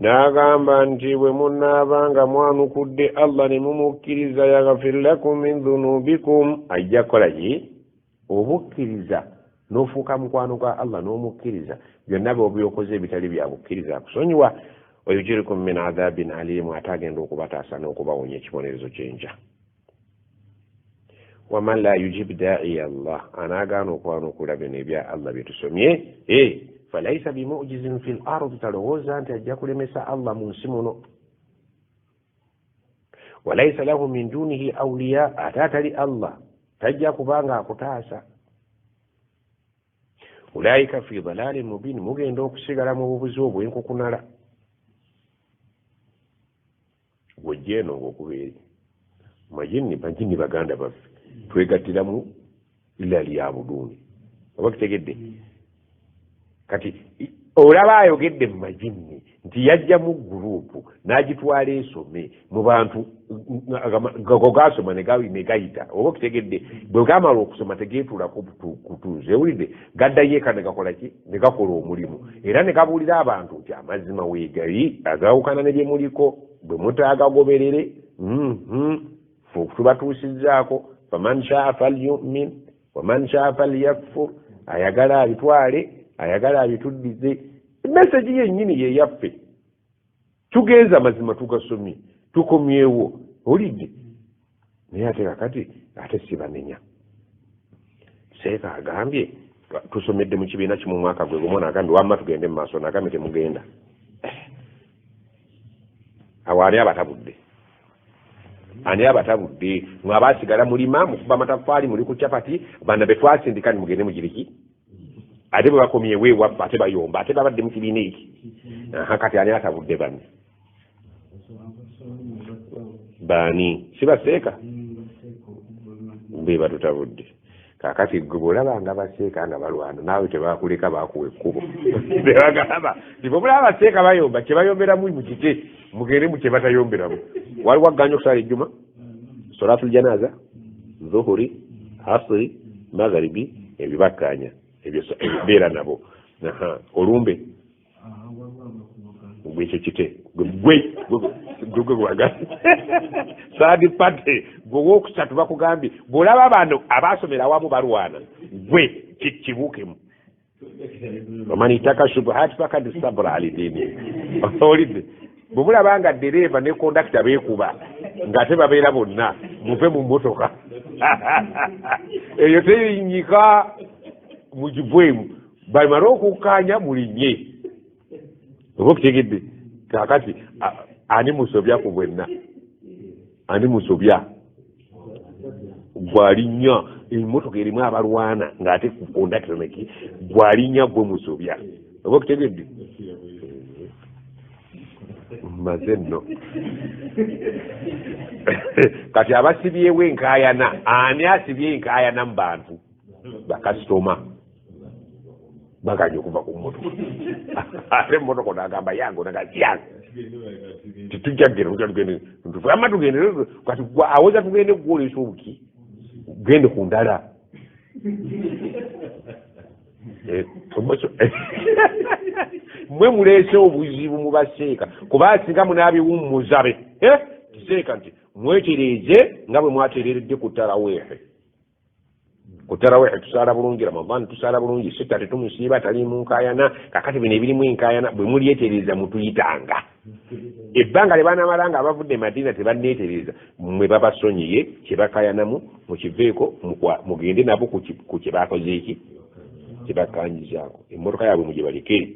n'agamba nti bwe munaabanga mwanukudde Allah ne mumukkiriza yaghfir lakum min dhunubikum ajja kukola ki obukkiriza n'ofuuka mukwano gwa Allah n'omukkiriza byonna bw'obyokoze ebitali bya bukkiriza akusonyiwa wayujirikum min adhabin alim ate agenda okubataasa n'okubawonya ekibonerezo kyenja waman la yujib da'i Allah anaagaana okwanukula bino ebya Allah byetusomye falaisa bimujizin fil ardi talowooza nti ajja kulemesa Allah mu nsi muno walaisa lahu min dunihi awliya ate atali Allah tajja kubanga akutaasa ulaika fi dalalin mubin mugenda okusigala mu bubuzi obwenkukunala wejjeeno ng'okubeeri majini baganda baffe twegattiramu illa liyabuduuni oba kitegedde kati olaba ayogedde mu majini nti yajja mu guruupu n'agitwala esome mu bantu gasoma ne gayita oba kitegedde bwe gamala okusoma tegeetuulako kutuuze ewulidde gaddayo eka ne gakola ki ne gakola omulimu era ne gabuulira abantu nti amazima weegali agawukana ne gye muliko bwe mutaagagoberere tubatuusizzaako faman shaa falyumin waman shaa falyakfur ayagala abitwale ayagala abituddize message yennyini ye yaffe tugenza mazima tugasomye tukomyewo olidde naye ate kakati ate sibanenya seeka agambye tusomedde mu kibiina kimu mwaka gwe gumona agambye wamma tugende mu maaso nagambye temugenda awo ani abatabudde mwe abasigala mulima mukuba amataffaali muli ku capati bana be twasindika ni mugende mugiriki ate bwe bakomyewo ewaffe ate bayomba ate babadde mu kibiina eki kati ani atabudde banne baani sibaseeka be batutabudde kakati gwe bw'olabanga baseeka nga balwana naawe tebakuleka bakuwa ekkubo tebagamba tibe mulaba baseeka bayomba kyebayomberamu mukite mugende mu kyebatayomberamu waliwo aganya okusala ejjuma solatul janaza zuhuri asiri magharibi ebyo bakkanya ebyo beera nabo olumbe gwekyo kite gwe gwaga saadi pate gwowokusatu bakugambye bw'olaba bano abaasomera awamu balwana gwe kibuukemu omanyi ttaka shubuhati fakadi sabra alidini olidde bwe mulaba nga dereeva ne kondakita beekuba ng'ate babeera bonna muve mu mmotoka eyo terinyika mugivwemu bamale okukkaanya mulinye oba okutegedde kakati ani musobya ku bwenna ani musobya gwalinnya emmotoka erimu abalwana ng'ate ku kondakita neki gwalinnya gwe musobya oba okutegedde maze nno kati abasibyewo enkaayana ani asibye enkaayana mu bantu bakasitoma baganye okuva ku mmotoka ate emmotoka nagamba yange nagayange titujja tugende ama tugende kati awoza tugende kugoleesa obuki gende ku ndala mwe muleese obuzibu mubaseeka kuba singa munaabiwummuzabe kiseeka nti mwetereeze nga bwe mwatereredde ku taraweehe tusaala bulungi ramadani tusaala bulungi sita tetumusiiba tali mu nkaayana kakati bino ebirimu enkaayana bwe mulyetereeza mutuyitanga ebbanga lye baanamala nga abavudde Madina tebanneetereeza mwe babasonyiye kyebakaayanamu mukiveeko mugende nabo ku kyebakoze eki kyebakanyizaako emmotoka yaabwe mugyebalekere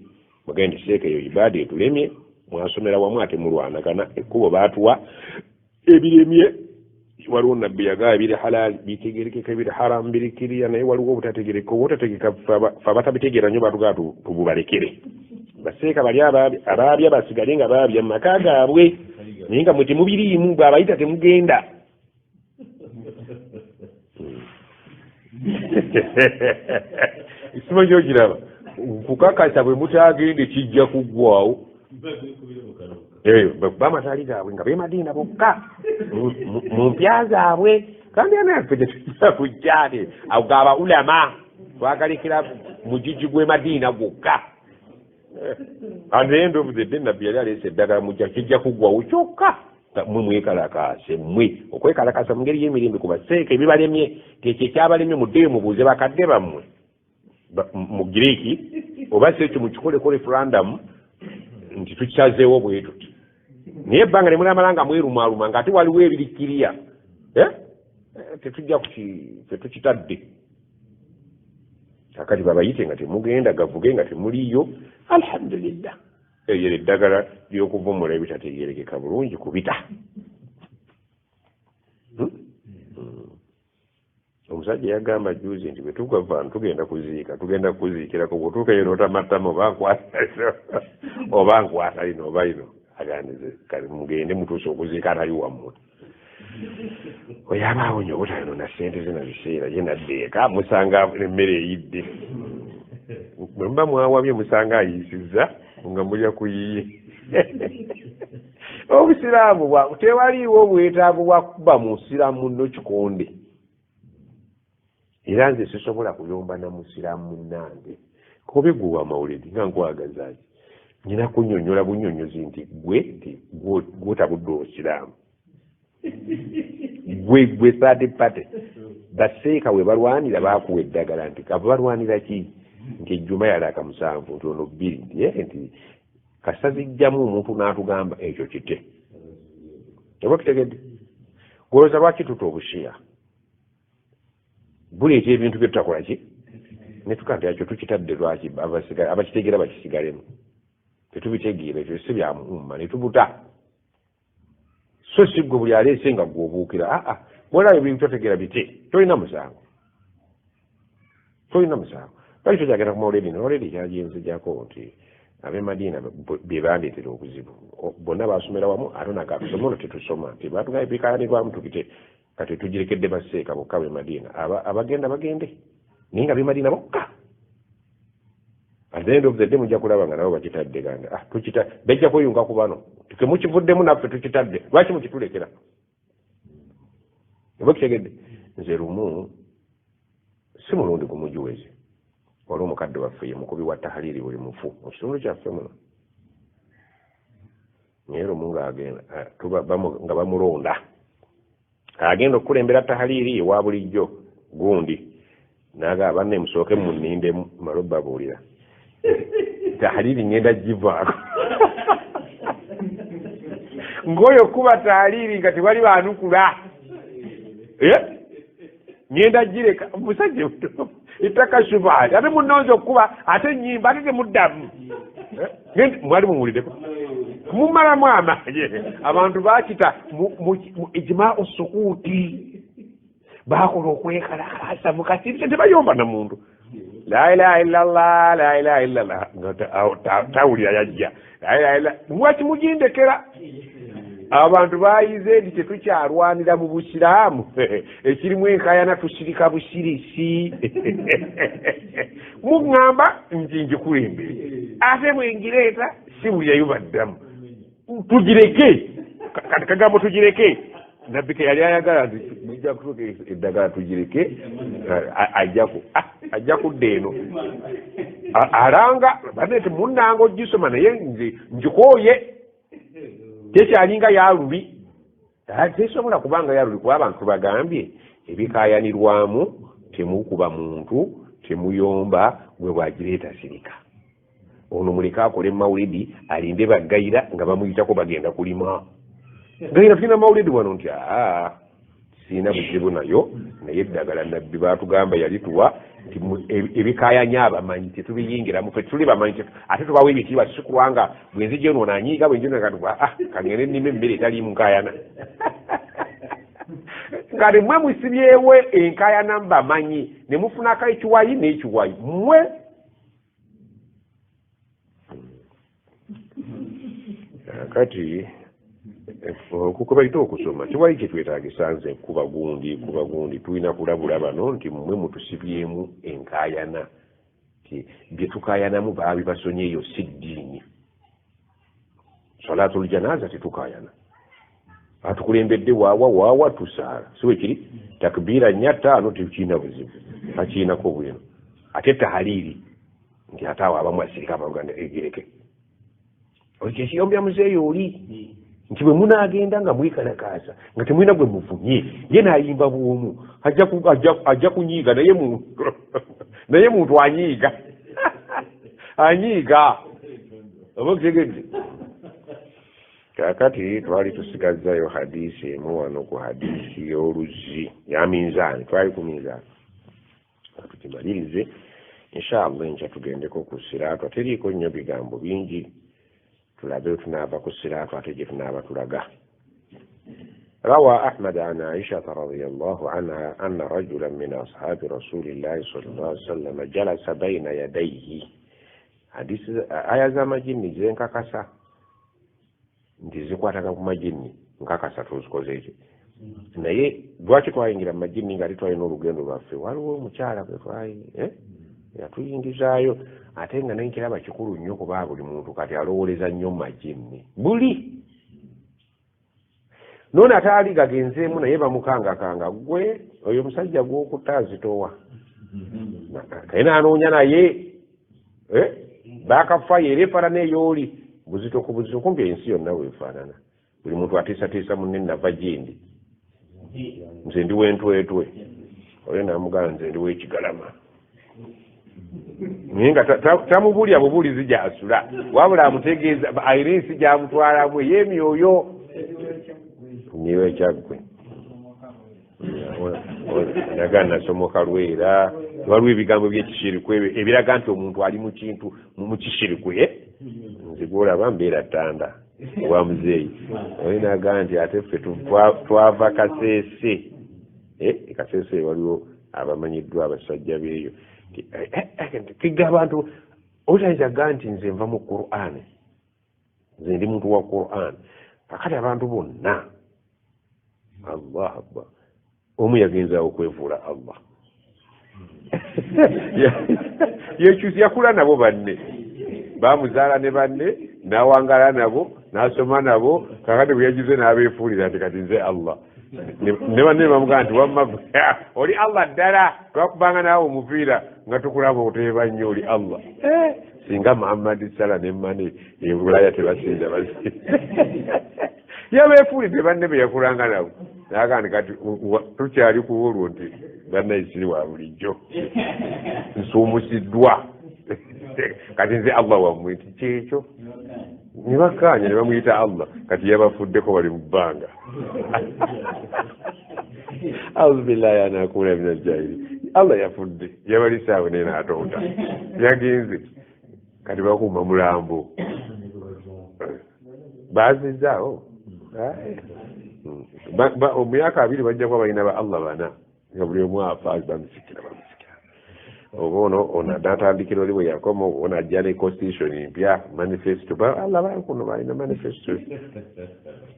mugende seeka eyo ibaada etulemye mwasomera wamu ate mulwanagana ekkubo baatuwa ebiremye waliwo nabbi yagaa ebiri halaali bitegerekeka ebiri haramu birikiriya naye waliwo obutategereka obutategeka fe batabitegeera nnyo batugaa tububalekere baseeka bali abaabya basigale nga baabya mu maka gaabwe naye nga mwe temubiriimu bw'abayita temugenda isimanyi ogiraba kukakasa bwe mutagende kijja kuggwawo eyo bekuba amataali gaabwe nga beemadiina bokka mu mpya zaabwe kandi anaffe tetujja kujjaate ago gaaba ulama twagalekera mugigi gw'emadiina gwokka and the end of the day nabbi yali aleese eddagala mujja kijja kuggwawo kyokka mwe mwekalakaase mwe okwekalakasa mu ngeri y'emirembe ku baseeka ebibalemye kyekyo ekyabalemye muddeyo mubuuze bakadde bammwe mu Giriiki oba si ekyo mukikoleko referendum nti tukyazeewo bwe tuti naye ebbanga ne mulamala nga mwerumaaluma ng'ate waliwo ebirikkiriya tetukitadde kakati babayite nga temugenda gavuge nga temuliyo alhamdulillah eyo eddagala ly'okuvumula ebitategerekeka bulungi kubita omusajja yagamba juzi nti bwe tugava tugenda kuziikirako bw'otuukayo n'otamattamu oba nkwata lino oba lino agandize kale mugende mutuuse okuziika atali wammwe oyabaawo nyo obutalino na ssente ze na biseera ye naddeeka musanga emmere eyidde bwe muba mwawabye musanga ayiisizza nga mulya kuyiye obusiraamu tewaliiwo obwetaavu bwa kuba mu nsiraamu munno kikonde era nze sisobola kuyomba na musiraamu munnange kobe gwe wa mawulidi nga nkwagazaaki nyina kunnyonnyola bunnyonnyozi nti gwotabudde obusiraamu gwe saadi pate baseeka we balwanira baakuwa eddagala nti kava balwanira ki nti ejjuma yalaaka 7 nti ono 2 nti kasazijjamu omuntu n'atugamba ekyo kite oba kitegedde gwolooza lwaki tuta obushiya buleeta ebintu bye tutakola ki ne tukaa nti ekyo tukitadde lwaki abakitegeera bakisigalemu tetubitegeera ekyo si byamuuma ne tubuta so si gwe buli aleese nga gwobuukira bwolaba ebintu totegeera bite tolina musango lwaki tojagenda ku mawuledi noledi kyagiyinzijjako nti ab'emadiina bye bandeetera obuzibu bonna basomera wamu ate nakatusoma ono tetusoma nti batugaye bikayanirwamu tukite kati tugirekedde baseeka bokka b'emadiina abagenda bagende naye nga b'emadiina bokka at the end of the day mujja kulaba nga nabo bakitadde ganga bajja kweyunga ku bano temukivuddemu naffe tukitadde lwaki mukitulekera oba kitegedde nze lumu si mulundi gumujuwezi wali omukadde waffe ye mukubi wa tahaliri buli mufu mu kitundu kyaffe muno naye lumu nga bamulonda agenda okukulembera tahaliri ewa bulijjo gundi naga banne musooke munindemu malo babuulira tahaliri ngenda givaako ng'oyo kuba tahaliri nga tewali baanukula ngenda gireka musajja ettaka shubaati ate munonze okuba ate ennyimba ate temuddamu mwali mumuwuliddeko mumalamu amaanyi abantu bakita ijmau sukuuti bakola okwekalakasa mukasirisa tebayomba na muntu la ilaha illallah la ilaha illallah tawulira yajja la ilaha illa mwaki mugindekera abantu bayize nti tetukyalwanira mu busiraamu ekirimu enkayana tusirika busirisi muŋŋamba nti ngikulembere ate bwengireeta si buli yayubaddamu tugireke kati kagambo tugireke nabbi ke yali ayagala nti mujja kutuuka eddagala tugireke ajja kudda eno alanga banete munnanga ogisoma naye nze njikooye tekyalinga yalubi tesobola kubanga yalubi kuba abantu bagambye ebikayanirwamu temukuba muntu temuyomba gwe bwagireeta sirika ono muleka akole mawulidi alinde baggayira nga bamuyitako bagenda kulima gayira tulina mawulidi wano nti siina buzibu nayo naye eddagala nabbi baatugamba yalituwa nti ebikayanya abamanyi tetubiyingiramu fe tuli bamanyi ate tubawo ebitiibwa sikulwanga bwenzija ono onanyiiga bwenjinakatuba kangende ennima emmere etaliimu nkayana nga nemwe musibyewe enkayana mbamanyi ne mufunako ekiwayi n'ekiwayi mmwe kati okukubaita okusoma kiwayi kyetwetaagisa nze kuba gundi tulina kulabula bano nti mmwe mutusibyemu enkayana ti bye tukayanamu baabi basonyeeyo si ddiini salaatul janaaza tetukayana atukulembedde waawa tusaala siwe kiri takbiira 4 tekiina buzibu akiinako bwino ate tahaliri nti ate awo abamu asirika abaganda egireke olikekiyombya muzeeyo oli nti bwe munaagenda nga mwekalakaasa nga temulina gwe muvunye ye naayimba bwomu ajja kunyiiga naye muntu anyiiga oba okitegedde kakati twali tusigazzayo hadisi emu wano ku hadisi y'oluzzi ya minzaani twali ku minzaani tukimalirize inshallah enkya tugendeko ku siraatu teriiko nnyo bigambo bingi tulabe tunaava ku siraatu ate gye tunaaba tulaga روى أحمد عن عائشة رضي الله عنها أن رجلا من أصحاب رسول الله صلى الله عليه وسلم جلس بين يديه حديث آية زما جني زين كاكاسا ndizikwataga ku majini nkakasa tuzikozeeki naye lwaki twayingira mu majini nga litwalina olugendo lwaffe waliwo omukyala gwe twali yatuyingizaayo ate nga nenkiraba kikulu nnyo kuba buli muntu kati alowoleza nnyo mu majini buli nono ate ali gagenzeemu naye bamukangakanga gwe oyo omusajja gw'okutta azitowa kaye naanoonya naye bakafa yereefana neyooli buzito ku buzito kumpi ensi yonna weefaanana buli muntu atiisatiisa munne nava gyendi nze ndi wentwetwe oyo naamugala nze ndi weekigalama naye nga tamubulya bubulizi gy'asula wabula amutegeeza ayina ensi gy'amutwalamu ey'emyoyo niwe kyaggwe naga nasomoka lwera waliwo ebigambo by'ekishiriku ebiraga nti omuntu ali mu kintu mu kishiriku nze gwolaba mbeera ttanda wa muzeeyi oyo naga nti ate ffe twava kaseese kaseese waliwo abamanyiddwa abasajja beeyo kiga abantu otayinzaga nti nze nva mu Qur'an nze ndi muntu wa Qur'an kakati abantu bonna Allah akbar omu yagenzaawo okwefuula Allah yekyusi yakula nabo banne bamuzaala ne banne n'awangala nabo n'asoma nabo kakati bwe yagize n'abeefuulira nti kati nze Allah ne banne bamugaa nti wamma oli Allah ddala twakubanga naawe omupiira nga tukulaba oteeba nnyo oli Allah singa Muhammad Salah ne Mane ebulaya tebasinda yabeefuulidde banne be yakulanga nabo naagandi kati tukyali ku olwo nti bannayisiri wa bulijjo nsuumusiddwa kati nze Allah wammwe nti kyekyo ne bakkaanya ne bamuyita Allah kati yabafuddeko bali mu bbanga auzubillahi an akuna min aljahili Allah yafudde yabalisaawe nena atonda yagenze kati bakuuma mulambo baazizaawo omuyaka 2 bajja kuba balina ba Allah bana nga buli omu afa bamusikira oba ono natandikira oli bwe yakoma ono ajja ne constitution mpya manifesto Allah bakuno balina manifesto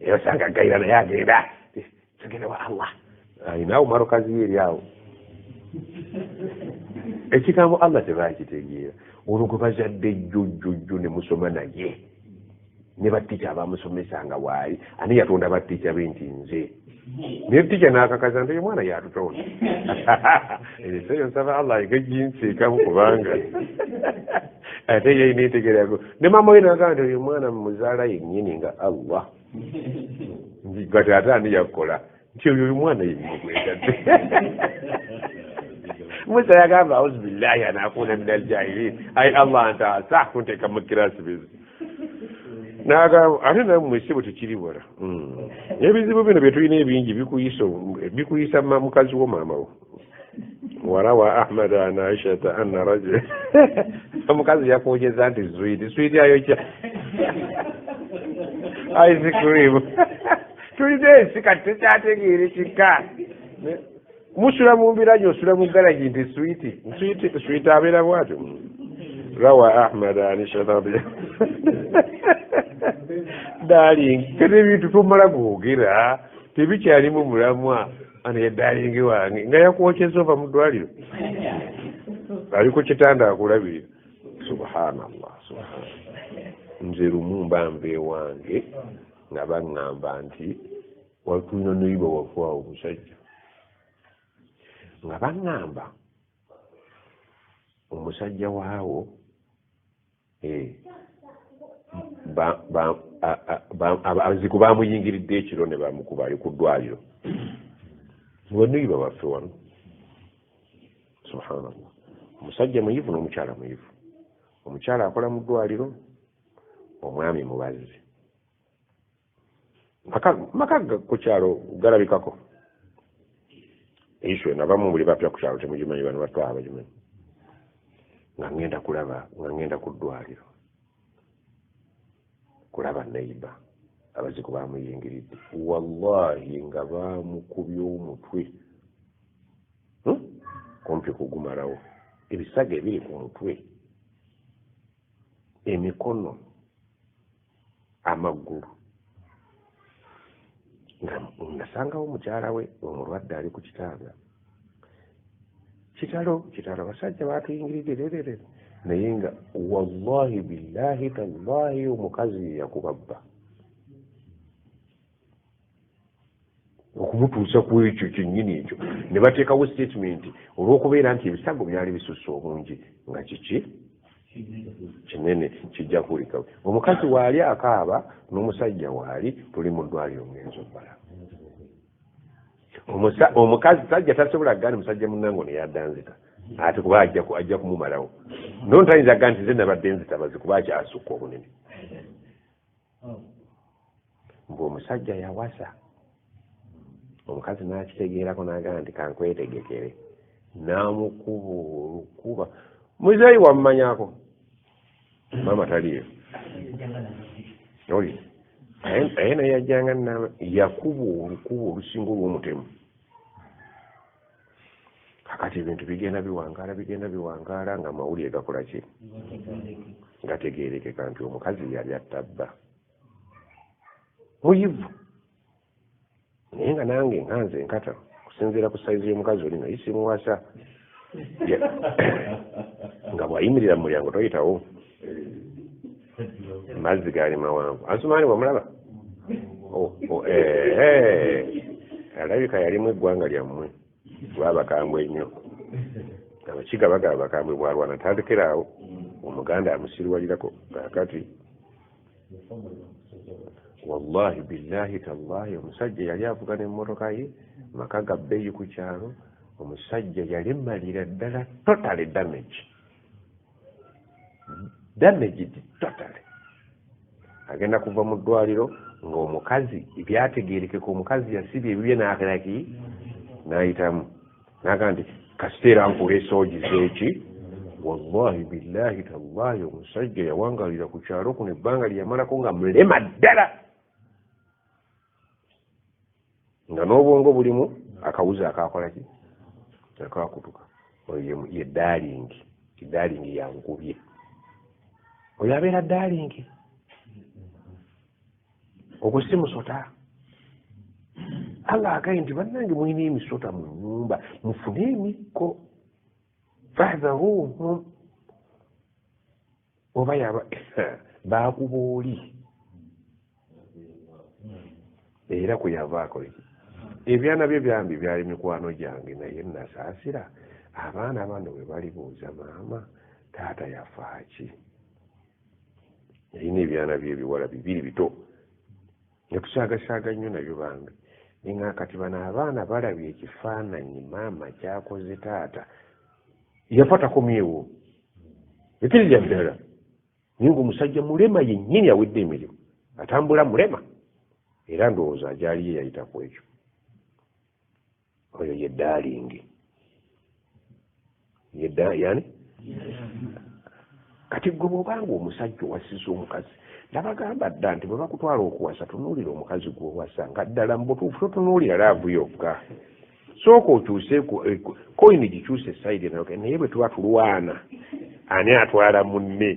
yosanga gaira naye agenda tugenda wa Allah ayinawo marokazi eri awo ekigambo Allah tebakitegeera olwo gwe bazadde jjujjujju ne musoma naye ne batica abamusomesanga waali ani yatonda batica be nti nze naye tica n'akakaza nti omwana yatutonda eseyo nsaba Allah egejinsiikamu kubanga ate yeyina entegerako ne mama we nagaa nti oyo omwana muzaala yennyini nga Allah gati ate ani yakukola nti oyo omwana yemugwetadde Musa yagamba auzubillahi an akuna min aljahilin ay Allah anta asa kunteeka mu kirasi bizi nagamba ate nammwe ssebo tekiribula ebizibu bino bye tulina ebingi bikuyisa mukazi wo maama wo warawa Ahmad an Aishata anna rajul omukazi yakwogeza nti switi ayokya ice cream tulina ensi kati tekyategeere kika musula mu mbiranye osula mu garaji nti switi abeera bwatyo rawa Ahmad an Aishata darling kati ebintu tumala gwogera tebikyalimu mulamwa anaye darling wange nga yakwokyeza ova mu ddwaliro ali ku kitanda akulabirira subhanallah nze lumu mbambe wange nga baŋŋamba nti watulina noyiba wafuawo omusajja nga baŋŋamba omusajja waawo abaziku bamuyingiridde ekiro ne bamukuba ali ku ddwaliro wanoyiba waffe wano subhanallah omusajja muyivu n'omukyala muyivu omukyala akola mu ddwaliro omwami mubazi maka ku kyalo galabikako iswe nabamu buli bapya ku kyalo temugimanyi bano batwala bagimanyi nga ngenda ku ddwaliro kulaba neiba abaziku bamuyingiridde wallahi nga bamukubye omutwe kumpi kugumalawo ebisaga ebiri ku mutwe emikono amagulu nga nasangawo mukyala we omulwadde ali ku kitanda kitalo abasajja batuyingiridde lerere naye nga wallahi billahi tallahi omukazi yakubabba okumutuusa ku ekyo kyennyini ekyo ne bateekawo statement olw'okubeera nti ebisago byali bisusse obungi nga kiki kinene kijja kuwulikawe omukazi waali akaaba n'omusajja waali tuli mu ddwaliro ngenzo bbala omukazi sajja tasobola gani musajja munnango neyaddanzita ate kuba ajja kumumalawo nontayinza ga nti ze nabadde nzitabazi kuba akyasukka obunene ng'omusajja yawasa omukazi n'akitegeerako n'agamba nti kankwetegekere n'amukuba olukuba muzeeyi wammanyako maama taliyo oli aye naye yajjanga nama yakuba olukuba olusinga olw'omutemu kakati ebintu bigenda biwangaala nga mawulire gakola ki gategeerekeka nti omukazi yali attabba muyivu naye nga nange nkanze enkata kusinziira ku sayizi y'omukazi oli naye simuwasa nga bwayimirira mu mulyango toyitawo mazzi gaali mawanvu Ansumani wamulaba alabika yalimu eggwanga lyammwe lwabakambwe ennyo abakiga bagaba bakambwe bwalwana tandikiraawo omuganda amusirwalirako kakati wallahi billahi tallahi omusajja yali avuga n'emmotoka ye maka ga bbeeyi ku kyalo omusajja yali malira ddala totally damage totally agenda kuva mu ddwaliro ng'omukazi ebyategeerekeka omukazi yasibye ebibye n'akalaki n'ayitamu naga nti kasiteera nkuleesa ogizeeki wallahi billahi tallahi omusajja yawangalira ku kyalo kuno ebbanga lyeyamalako nga mulema ddala nga n'obwongo bulimu akawuzi akakolaki akakutuka oyo ye daalingi daalingi yankubye oyo abeera daalingi ogwo si musota Allah agaye nti bannange mulina emisota mu nnyumba mufune emikko fahdharuhum oba yaba baakuba oli era kwe yavaako eki ebyana bye byambi byali mikwano gyange naye nasaasira abaana bano bwe balibuuza maama taata yafaaki yalina ebyana bye ebiwala bibiri bito nga tusaagasaaga nnyo nabyo bange ninga kati bano abaana balabye ekifaananyi maama kyakoze taata yafatako myewo ekirya ddala naye ngaomusajja mulema yennyini awedde emirimu atambula mulema era ndowooza agyali ye yayitaku ekyo oyo ye daalingi yani kati gwe bw'obanga omusajja owasiza omukazi nabagamba dda nti bwe bakutwala okuwasa tunuulira omukazi gw'owasa nga ddala mubutuufu totunuulira laavu yokka sooka okyuse koyini gikyuse sayidi naye bwe tuba tulwana ani atwala munne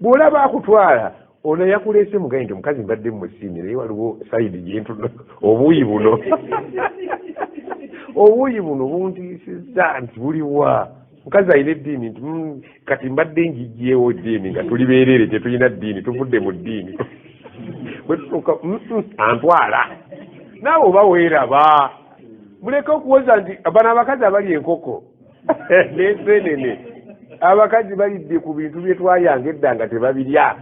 bw'olaba akutwala ono yakuleese mugaye nti omukazi mbadde mumusiimi naye waliwo sayidi gyentuno obuuyi buno obuuyi buno buntiisizza nti buliwa mukazi alina eddiini nti kati mbadde njijjeewo ddiini nga tuli beerere tetulina ddiini tuvudde mu ddiini bwe tutuuka antwala naawe oba weeraba muleke okuwoza nti bano abakazi abali enkoko n'enseenene abakazi balidde ku bintu bye twayanga edda nga tebabirya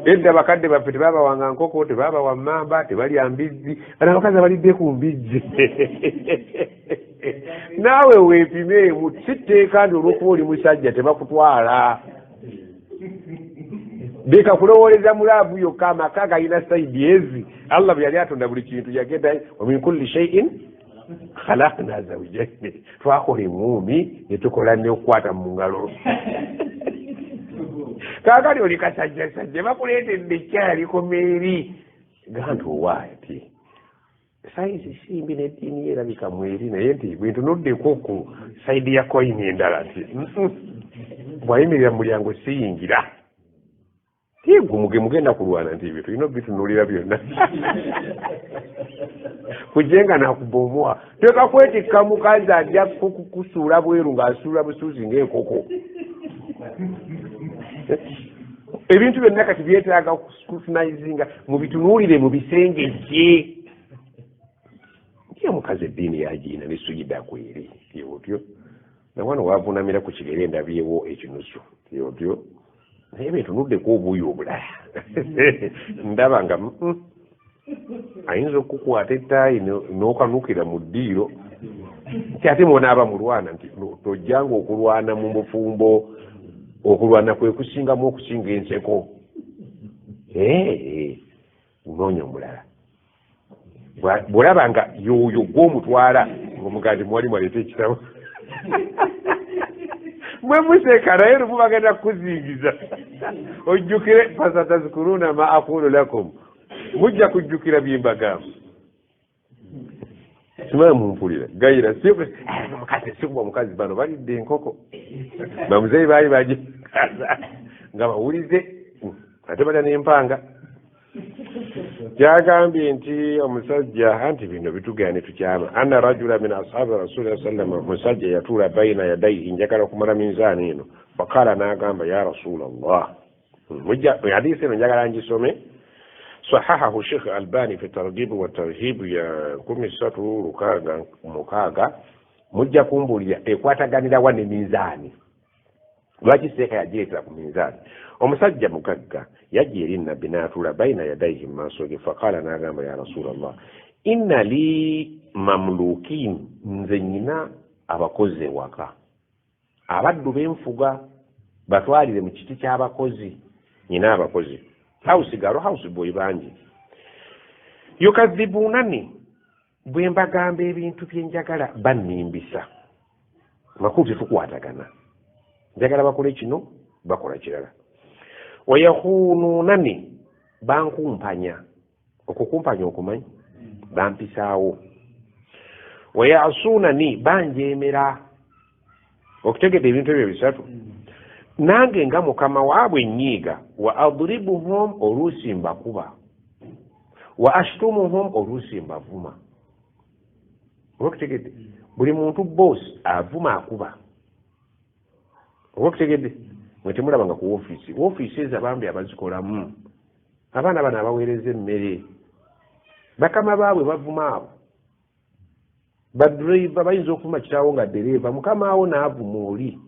edda bakadde baffe tebabawanga nkoko tebabawa mmamba tebalya mbizzi bano abakazi abalidde ku mbizzi naawe weepimeemu sitteeka ndi olw'okuba oli musajja tebakutwala leka kulowooleza mulaavu yokka amaka galina sayidi ezi allah bwe yali atonda buli kintu yagenda wa min kulli shay'in khalaqna zawjayn twakola emuumi ne tukola n'okukwata mu ngalo kaakali oli kasajjasajja bakuleetedde ekyaliko meeri ganti owaayo ti sayizi simbi n'eddiini ye erabika mweri naye nti bwentunuddeko ku sayidi ya koyini endala ti bwayimirira mu mulyango siyingira mugenda kulwana nti ebyo tulina obitunuulira byonna kujenga nakubomoa teka kwetikka mukazi ajja kusuula bweru ng'asuula busuuzi ng'enkoko ebintu byonna kati byetaaga scrutinizinga mubitunuulire mu bisengejje omukazi eddiini yagiina nesuyida kweri tyotyo nawano wavunamira ku kigere endabyewo ekinusu tyotyo naye betunuddeko obuuyi obulala ndaba nga ayinza okukwata ettaayi n'okanukira mu ddiiro nti ate mwonaaba mulwana nti tojjanga okulwana mu bufumbo okulwana kwe kusingamu okusinga enseko noonya omulala bw'olaba nga yoyo gw'omutwala ng'omugandi mwali mwaleeta ekitabo mwe museka naye lumu bagenda kukuzingiza ojjukire fasatazikuruna ma aqulu lakum mujja kujjukira byembagamba simala mumpulira gayira mukazi sikubwa mukazi bano balidde enkoko bamuzeyi baali bagikaza nga bawulize ate balya n'empanga kyagambye nti omusajja anti bino bitugane tukyama anna rajula min ashabi rasulillah sallam omusajja yatuula baina yadaihi njagala okumala minzaani eno fakala n'agamba ya rasulallah mujja hadisi eno njagala ngisome صححه الشيخ الباني في الترغيب والترهيب يا كمسatu lukaga mukaga mujja kumbulira ekwataganira wane minzaani lwaki seeka yagireetera ku minzaani omusajja mugagga yajja eri nabbi n'atuula bayina yadayhi mu maaso ge faqaala n'agamba ya rasulallah inna li mamlukin nze nyina abakozi ewaka abaddu benfuga batwalire mu kiti ky'abakozi nyina abakozi house boy bangi yukadhibunani bwe mbagamba ebintu byenjagala bannimbisa makulu tetukwatagana njagala bakole kino bakola kirala wayakhununani bankumpanya okukumpanya okumanyi bampisaawo wayasuunani banjeemera okutegedde ebintu ebyo bisatu nange nga mukama waabwe nnyiiga wa adribuhum oluusi mbakuba wa ashtumuhum oluusi mbavuma okutegedde buli muntu boss avuma akuba okutegedde mwetemulaba nga ku ofiisi ezo abambi abazikolamu abaana bano abaweereza emmere bakama baabwe bavuma abo badriva bayinza okuvuma kitaawo nga ddereeva mukama awo n'avuma oli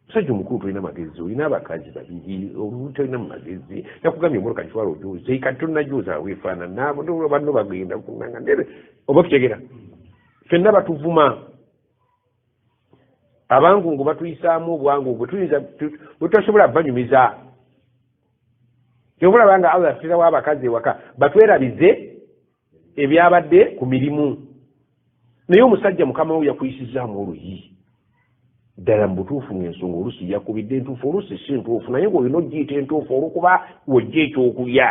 musajja omukulu tolina magezi olina abakazi babiri olumu tolina mumagezi nakugambye omuluka kitwala ojuuze kati tonajuuza aweefaanana banno bagenda kunanga ndere oba kitegera ffenna batuvuma abangungu batuyisaamu obwangu bwetutasobola banyumiza kyobulaba nga allah atuterawo abakazi ewaka batwerabize ebyabadde ku mirimu naye omusajja mukama we yakuyisizaamu oluyi ddala mu butuufu ng'ensonga oluusi yakubidde entuufu oluusi si ntuufu naye ng'olina ogiyita entuufu olwokuba wojja ekyokulya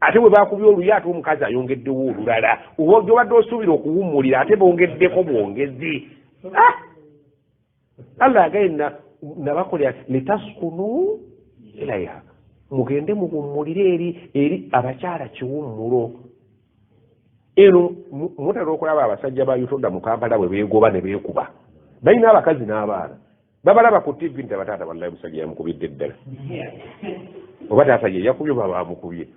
ate bwe bakubya oluyi ate omukazi ayongeddewo olulala gyobadde osuubira okuwummulira ate bongeddeko bwongezi allah agaye nabakolera litaskunu ilaiha mugende muwummulire eri abakyala kiwummulo eno mutera okulaba abasajja ba yutoda mu Kampala bwe beegoba ne beekuba balina abakazi n'abaana babalaba ku tv nti abataata wallahi musajja yamukubidde ddala oba taata ye yakubye bamukubye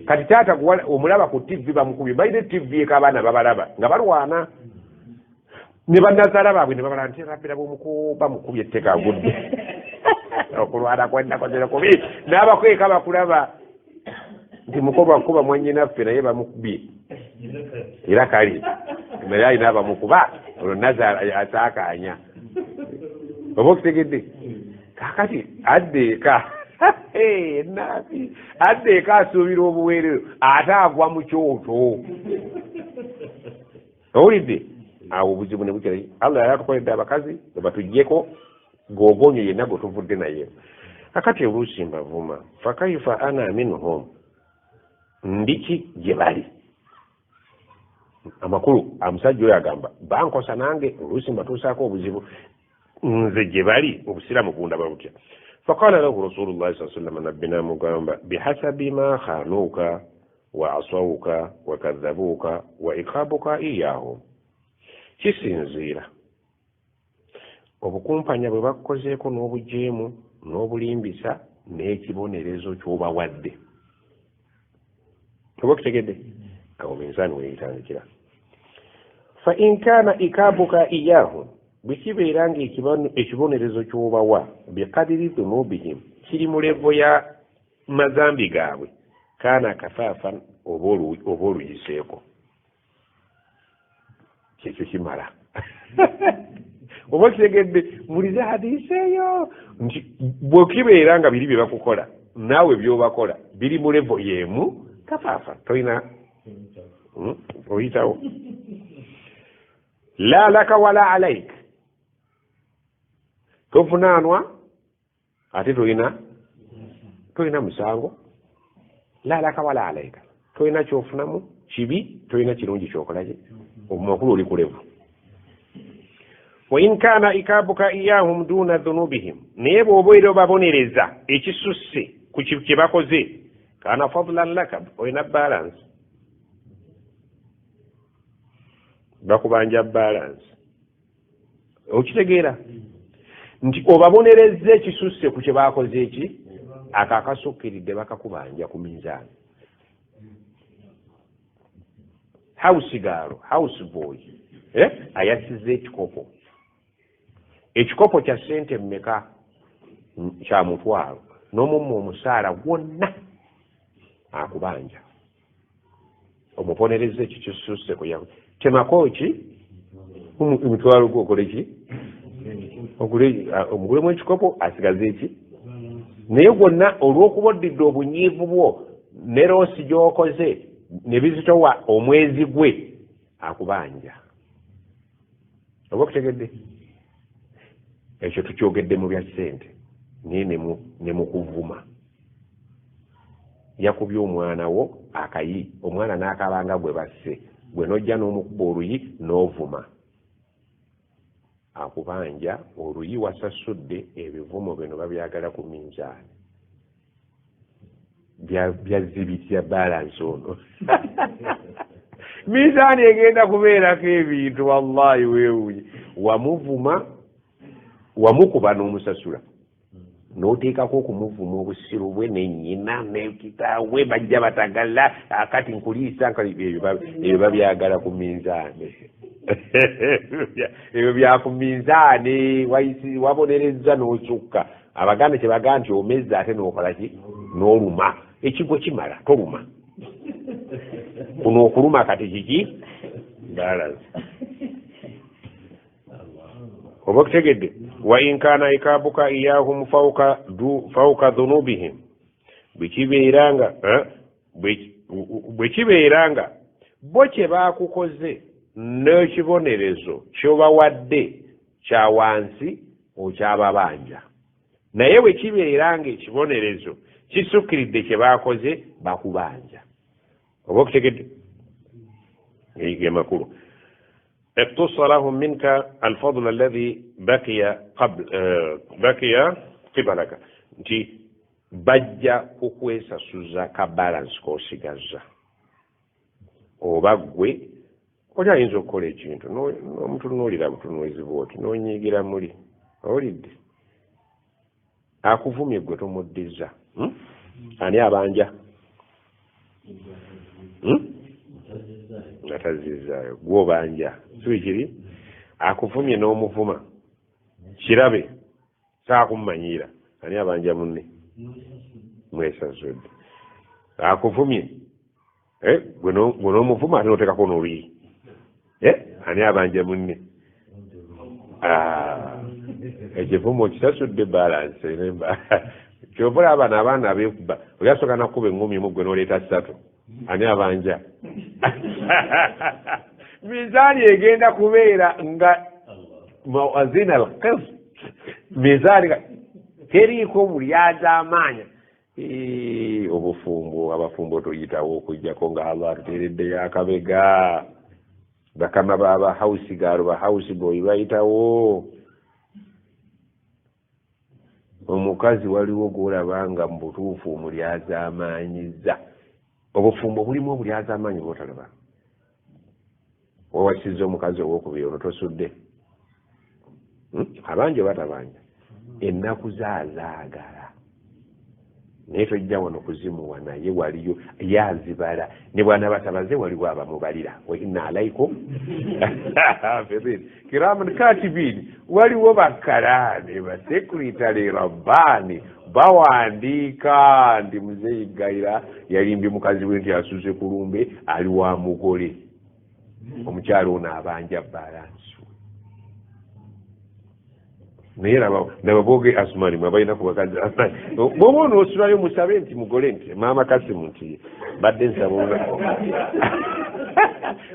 kati taata omulaba ku tv bamukubye balina tv eka abaana babalaba nga balwana ne bannazaala baabwe ne babala nti rabbira bamukubye etteka agudde okulwana kwendakozere kubi n'abakweka bakulaba nti mukolwa kuba mwannyinaffe naye bamukubye era kali naye alina abamukuba olwo nazaala ataakaanya oba okitegedde kakati adde eka naafi adde eka asuubira obuweerero ate agwa mu kyoto owulidde awo obuzibu ne bukira allah yali atukoledde abakazi webatuggyeko gogonyo yenna gwe tuvudde naye kakati oluusi mbavuma fakaifa ana minhum ndiki gye bali amakulu omusajja oyo agamba bankosa nange oluusi mbatuusaako obuzibu nze gye bali obusiraamu bundaba butya faqala lahu rasulullahi saa sallam nabbi namugamba bihasabi ma khanuuka wa asawuka wa kadhabuuka wa ikhabuka iyahum kisinziira obukumpanya bwe bakukozeeko n'obujeemu n'obulimbisa n'ekibonerezo ky'obawadde oba kitegedde awo minzaani weeyitandikira fa in kaana ikaabuka iyahum bwe kibeera nga ekibonerezo ky'obawa biqadiri dhunubihim kiri mu levo ya mazambi gaabwe kaana kafaafan oba oluyiseeko kyekyo kimala oba kitegedde mulize hadiisi eyo nti bwe kibeera nga biri bye bakukola naawe byobakola biri mu levo y'emu kafaafa tolina oyitawo la laka wala alaik tovunaanwa ate tolina musango la laka wala alaika tolina kyofunamu kibi tolina kirungi kyokolaki obumakulu oli kulevu wa in kaana ikaabuka iyahum duna dhunubihim naye bw'obeera obabonereza ekisusse ku kye bakoze kaana fadlan laka olina balance bakubanja balance okitegeera nti obabonerezza ekisusse ku kye bakoze eki akakasukkiridde bakakubanja ku minzaani. House girl, house boy ayasize ekikopo kya ssente mmeka kya mutwalo n'omumma omusaala gwonna akubanja omuponereza ekyo kisusse temako ki emitwalo gwokole ki omugulemu ekikopo asigaze eki naye gwonna olw'okuba oddidde obunyiivu bwo ne loosi gy'okoze ne bizitowa omwezi gwe akubanja. Oba okutegedde ekyo tukyogedde mu bya ssente naye ne mu kuvuma. Yakubye omwana wo akayi, omwana n'akabanga gwe basse, gwe n'ojja n'omukuba oluyi n'ovuma akubanja. Oluyi wasasudde, ebivumo bino babyagala ku minzaani byazibitya balansi ono. Minzaani egenda kubeerako ebintu wallahi weewuye. Wamuvuma wamukuba n'omusasula n'oteekako okumuvuma obusiru bwe nennyina nekitaawe bajja batagala akati nkuliisa ebyo babyagala ku minzaani. Ebyo bya ku minzaani wabonereza n'osukka. Abaganda kye bagaa nti omezza ate n'okola ki n'oluma ekigwo kimala toluma. Kuno okuluma kati kiki balansi. Oba okutegedde wa in kaana ikaabuka iyahum fawka dhunubihim bwe kibeeranga bo kye baakukoze n'ekibonerezo ky'obawadde kya wansi okyababanja, naye bwe kibeeranga ekibonerezo kisukkiridde kye baakoze bakubanja. Oba okutegedde ge makulu. اقتص لهم منك الفضل الذي بقي قبلك nti bajja kukwesasuza ka balance k'osigaza. Oba gwe oli ayinza okukola ekintu n'omutunuulira butunuulizi bwoti n'onyiigira muli owulidde akuvumye gwe tomuddiza. Ani abanja nga tazizaayo gw'obanja sibikiri akuvumye n'omuvuma kirabe saakumumanyiira. Ani abanja munne mwesazudde akuvumye gwe n'omuvuma ate n'oteekako n'oluyi ani abanja munne ekivumo okisasudde balansi kyovula abaana abeekuba oli asooka nakuba eŋŋumi mu gwe n'oleeta 3 ani abanja. Mizaani egenda kubeera nga mawazina al-qist, mizaani teriiko bulyaza amaanya. Obufumbo abafumbo tuyitawo okujjako nga Allah atuteereddeyo akabega. Bakama baba house girl ba house boy bayitawo. Omukazi waliwo gw'olabanga mu butuufu omulyaza amaanyiza. Obufumbo bulimu obulyaza amaanyi bw'otalaba. Wawasizza omukazi ow'okubiri ono tosudde. Abanja batabanja ennaku zaazaagala naye tojja wano kuzimuwa naye waliyo yazibala ne bwana batabaze waliwo abamubalira wa inna alaikum kiraman katibin waliwo bakalani basekretary rabbani bawandiika ndi muzeyi Gaira yalimbye mukazi we nti asuze kulumbe ali wa mugole omukyalo ono abanja balansi naye nababoge Asmani mwabalina kubakazi Asmani bwoba onoosulayo musabe nti mugole nti maama Kasimu nti badde nsaba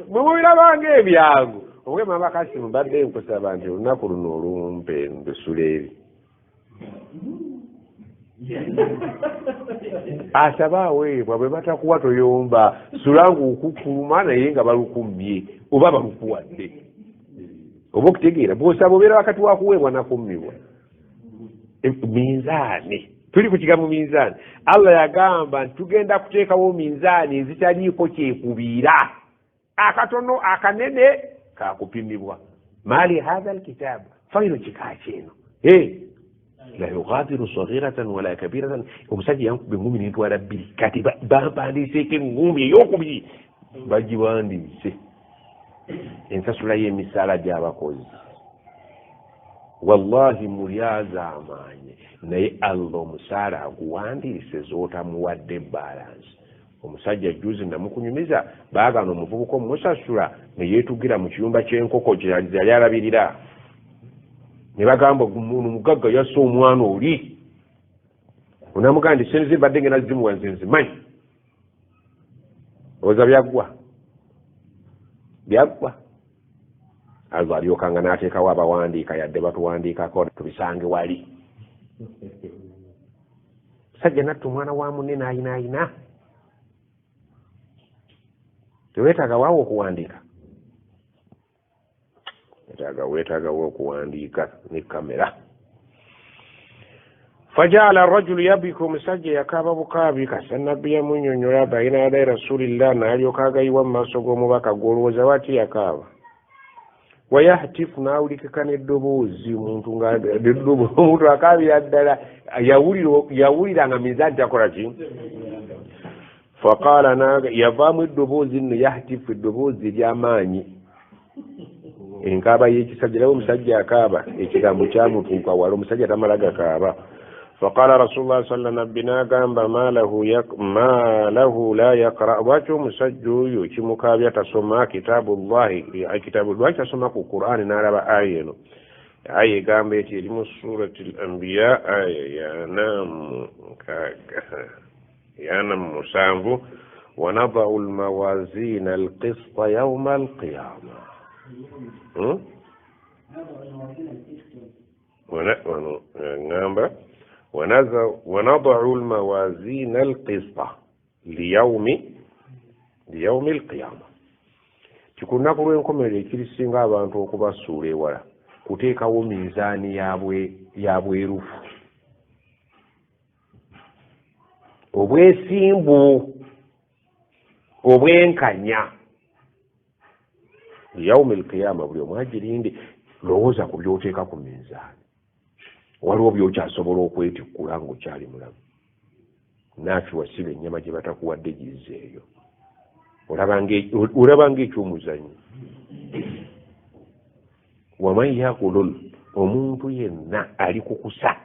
bwebirabanga ebyangu obwe maama Kasimu badde nkusaba nti olunaku luno olumpe ndusula eri asaba aweebwa bwe batakuwa toyomba sulangu ukukuluma naye nga balukummye oba balukuwadde. Oba okutegeera bw'osaba obeera wakati wa kuweebwa nakummibwa. Minzaani tuli ku kigambo minzaani. Allah yagamba nti tugenda kuteekawo minzaani ezitaliiko kyekubiira akatono akanene kakupimibwa. Maali hadha alkitaabu fayino kika kyeno la yughadiru saghiratan wala kabiratan omusajja yankubba engumi nentwala bbiri kati bampandiiseeko engumi eyokubiri bagiwandiise ensasula y'emisaala gy'abakozi wallahi mulyazaamaanye naye allah omusaala aguwandiise zootamuwadde balansi omusajja juzi namukunyumiza baagana omuvubuka omusasula neyeetugira mu kiyumba ky'enkoko yali alabirira ne bagamba omuntu mugagga yasse omwana oli onamugamba nti sente zimbadde ngena zimuwa nze nzimanyi oza byaggwa allah alyokanga n'ateekawo abawandiika yadde batuwandiikako tubisange wali sajja natta omwana wa munne n'ayinaayina teweetaaga waawo okuwandiika weetaagawo okuwandiika ne kamera fajaala arrajulu yabiku omusajja yakaaba bukaabi kasa nabbi yamunyonyola bayina yadai rasulillah n'alyoka agayiwa mu maaso g'omubaka gwolowooza wati yakaaba wayahtifu n'awulikika n'eddoboozi omuntu akaabira ddala yawulira nga mizaani takola ki faqaala yavaamu eddoboozi nno yahtifu eddoboozi ery'amaanyi enkaaba y'ekisajja naye omusajja akaaba ekigambo kyamutuuka wala omusajja tamala gakaaba faqaala rasulullah salla nabbi n'agamba ma lahu la yaqra lwaki omusajja oyo kimukaabya tasoma kitaabullahi lwaki tasoma ku qur'ani n'alaba aya eno aya egamba eti eri mu surati al anbiya aya yana mu 7 wanadau almawazina alqista yauma alqiyama ngamba ونضع الموازين القسط ليوم القيامة kikunaku lw'enkomerero ekirisinga abantu okubasuula ewala kuteekawo minzaani yabwerufu obwesimbu obwenkanya liyaumi alqiyama buli omu agirinde lowooza ku byoteeka ku minzaani waliwo byokyasobola okwetikkula ng'okyali mulamu naafi wasiba ennyama gye batakuwadde gizzeeyo olaba ng'ekyomuzanyi waman yakulul omuntu yenna ali kukusa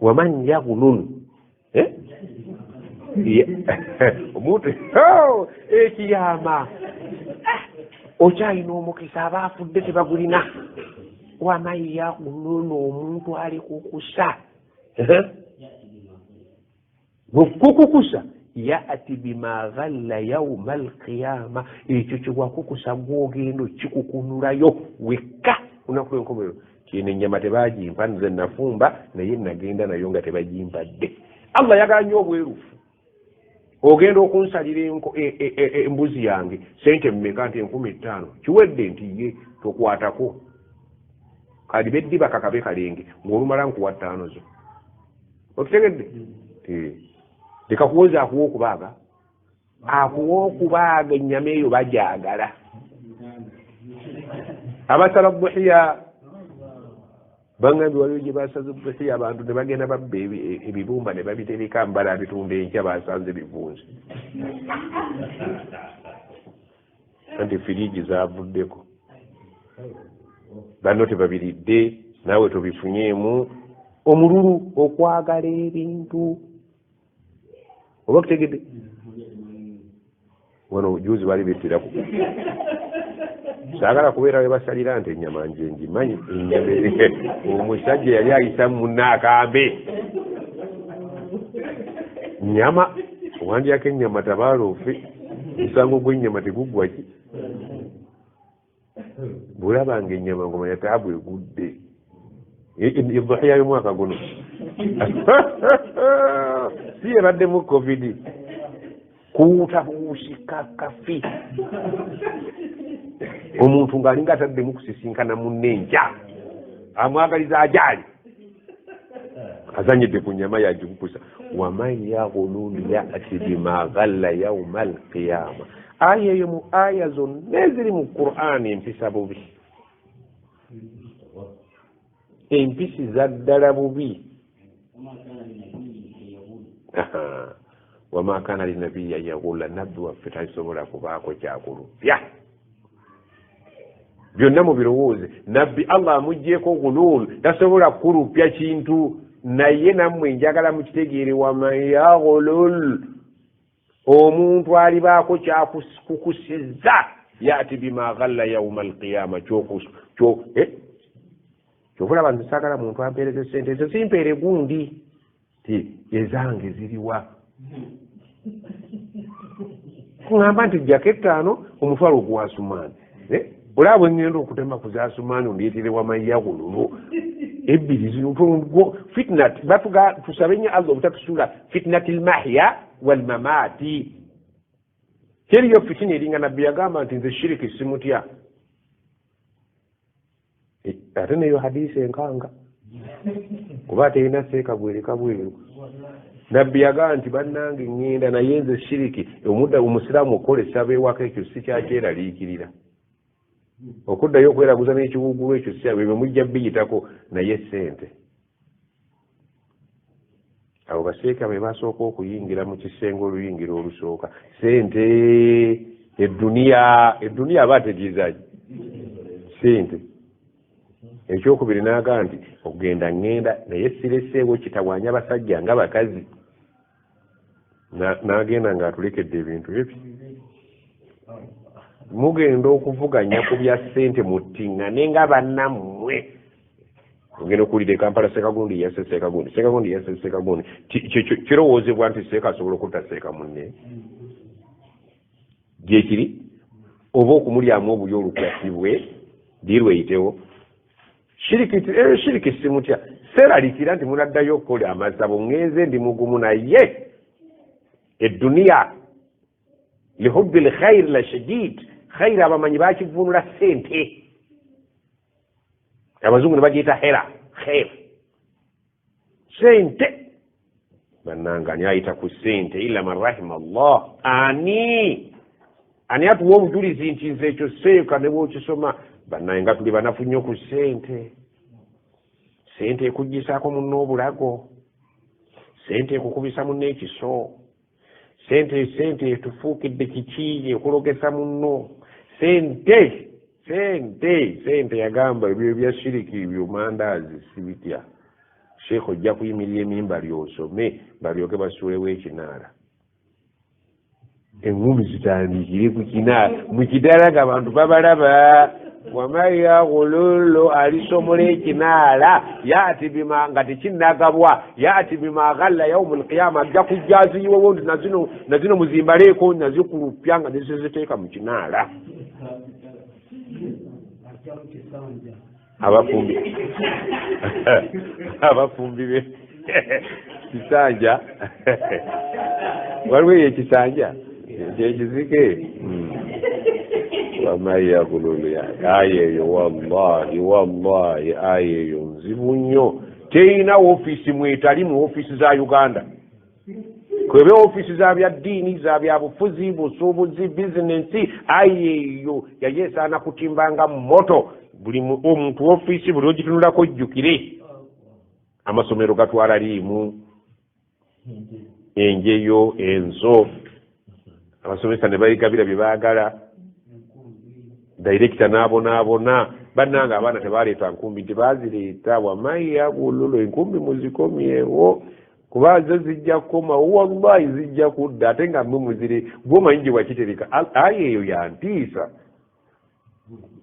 waman yakulul omuntu ekiyama okyalina omukisa abaafudde tebagulina waman yakulul omuntu ali kukusa kukukusa yaati bima ghalla yauma alqiyama ekyo kyewakukusa gwogenda kikukunulayo wekka lunaku lw'enkomerero kino ennyama tebagimpa nze nafumba naye nagenda nayo nga tebagimpadde allah yagala nnyo obwerufu ogenda okunsalira embuzi yange sente mmeka nti 15,000 kiwedde nti ye tokwatako kadi beddiba kakabe kalenge ng'olumala nkuwa 5 zo okitegedde leka kuwoza akuwa okubaaga ennyama eyo bajagala abasala buhiya bangambye waliwo gye basaze buhiya abantu ne bagenda babba ebibumba ne babitereka mbala abitunda enkya basanze bivunze anti firiji zavuddeko banno tebabiridde naawe tobifunyeemu omululu okwagala ebintu oba kutegedde wano juzi bali bettiraku saagala kubeera we basalira nti ennyama nje ngimanyi omusajja yali ayisa munna akambe nyama owandyako ennyama tabaala ofe musango gw'ennyama teguggwa ki bwolabanga ennyama ngomanya taabu egudde ebuhiya y'omwaka guno si ebaddemu covid kuwuta buwushika kafi omuntu ng'alinga ataddemu kusisinkana munnenja amwagaliza ajaali azanyidde ku nnyama yagikukusa waman yaghulul ya'ti bima ghalla yauma alqiyama aya eyo mu aya zonna eziri mu qur'ani empisa bubi empisi zaddala bubi wama kana linabiyya yaghulla nabbi waffe tasobola kubaako kyakulupya byonna mu birowooze nabbi Allah amuggyeko gulul tasobola kukulupya kintu naye nammwe njagala mukitegeere waman yaghulul omuntu alibaako kyakukusizza yati bima ghalla yauma alqiyama kyovulaba nti saagala muntu ampeereze sente ezo simpeere gundi ti ezange ziriwa kuŋŋamba nti jjako ettaano omutwalo ogwa sumaani olaba bwe ŋŋenda okutema ku za sumaani ondeetere wamayagululu ebbiri fitnat tusabe nnyo Allah obutatusuula fitnati lmahya walmamaati teriyo fitina eringa nabbi yagamba nti nze shiriki simutya ate neyo hadisi enkanga kuba terina seeka bwereka bweru nabbi yagamba nti bannange ŋŋenda naye nze shiriki omudda omusiraamu okukolesa beewako ekyo si kyakyeraliikirira okuddayo okweraguza n'ekiwugulu ekyo si bwe mujja biyitako naye sente abo baseeka be basooka okuyingira mu kisenge oluyingira olusooka sente edduniya aba ategeezaki sente ekyokubiri n'agamba nti okugenda ŋŋenda naye sireseewo kitawaanya abasajja nga bakazi n'agenda ng'atulekedde ebintu ebyo mugenda okuvuganya ku bya ssente muttiŋŋane nga bannammwe ogenda okuwulira ekampala seekagundi yase seekagundi kirowoozebwa nti seeka asobola okutta seeka munne gyekiri oba okumulyamu obuli olukwatibwe lirweyitewo shiriki simutya seeralikira nti munaddayo okukola amasabo ŋŋenze ndi mugumu naye edduniya lihubbi lkhairi la shadid khairi abamanyi bakivunula sente abazungu ne bagiyita hera khair sente bannanga ani ayita ku sente illa man rahima Allah ani atuwa obujulizi nti nze ekyo seeka ne bwokisoma bannange nga tuli banafu nnyo ku sente ekuggisaako munno obulago sente ekukubisa munno ekiso sente etufuukidde kikiye okulogesa munno sente yagamba ebyo ebya shiriki ebyo mandaazi sibitya sheekh ojja kuyimirira emimbali osome balyoke basuulewo ekinaala eŋŋumi zitandikire ku kinaala mu kidaala nga abantu babalaba wamayagululu alisomola ekinaala yati bima nga tekinnagabwa yati bima ghalla yaumu alqiyama ajja kujjaziyiwewo nti nazino muzimbaleeko nazikulupya nga neziziteeka mu kinaala abafumbi be kisanja waliwo eyo ekisanja kyekizike wamayagululu aya eyo wallahi aya eyo nzibu nnyo terina ofiisi mwetalimu ofiisi za Uganda kwebe ofiisi za byaddiini za byabufuzi busuubuzi bizinensi aya eyo yayesaana kutimbanga mu moto buli omuntu ofiisi buli ogitunulako ojjukire amasomero gatwala liimu enjeyo enzo abasomesa ne bayigabira bye baagala director n'abonaabona bannange abaana tebaleeta nkumbi tebazireeta wamayagululu enkumbi muzikomyewo kuba zo zijja kukomawo wallahi zijja kudda ate nga mmwe muzire gwomanyi gye wakitereka aya eyo yantiisa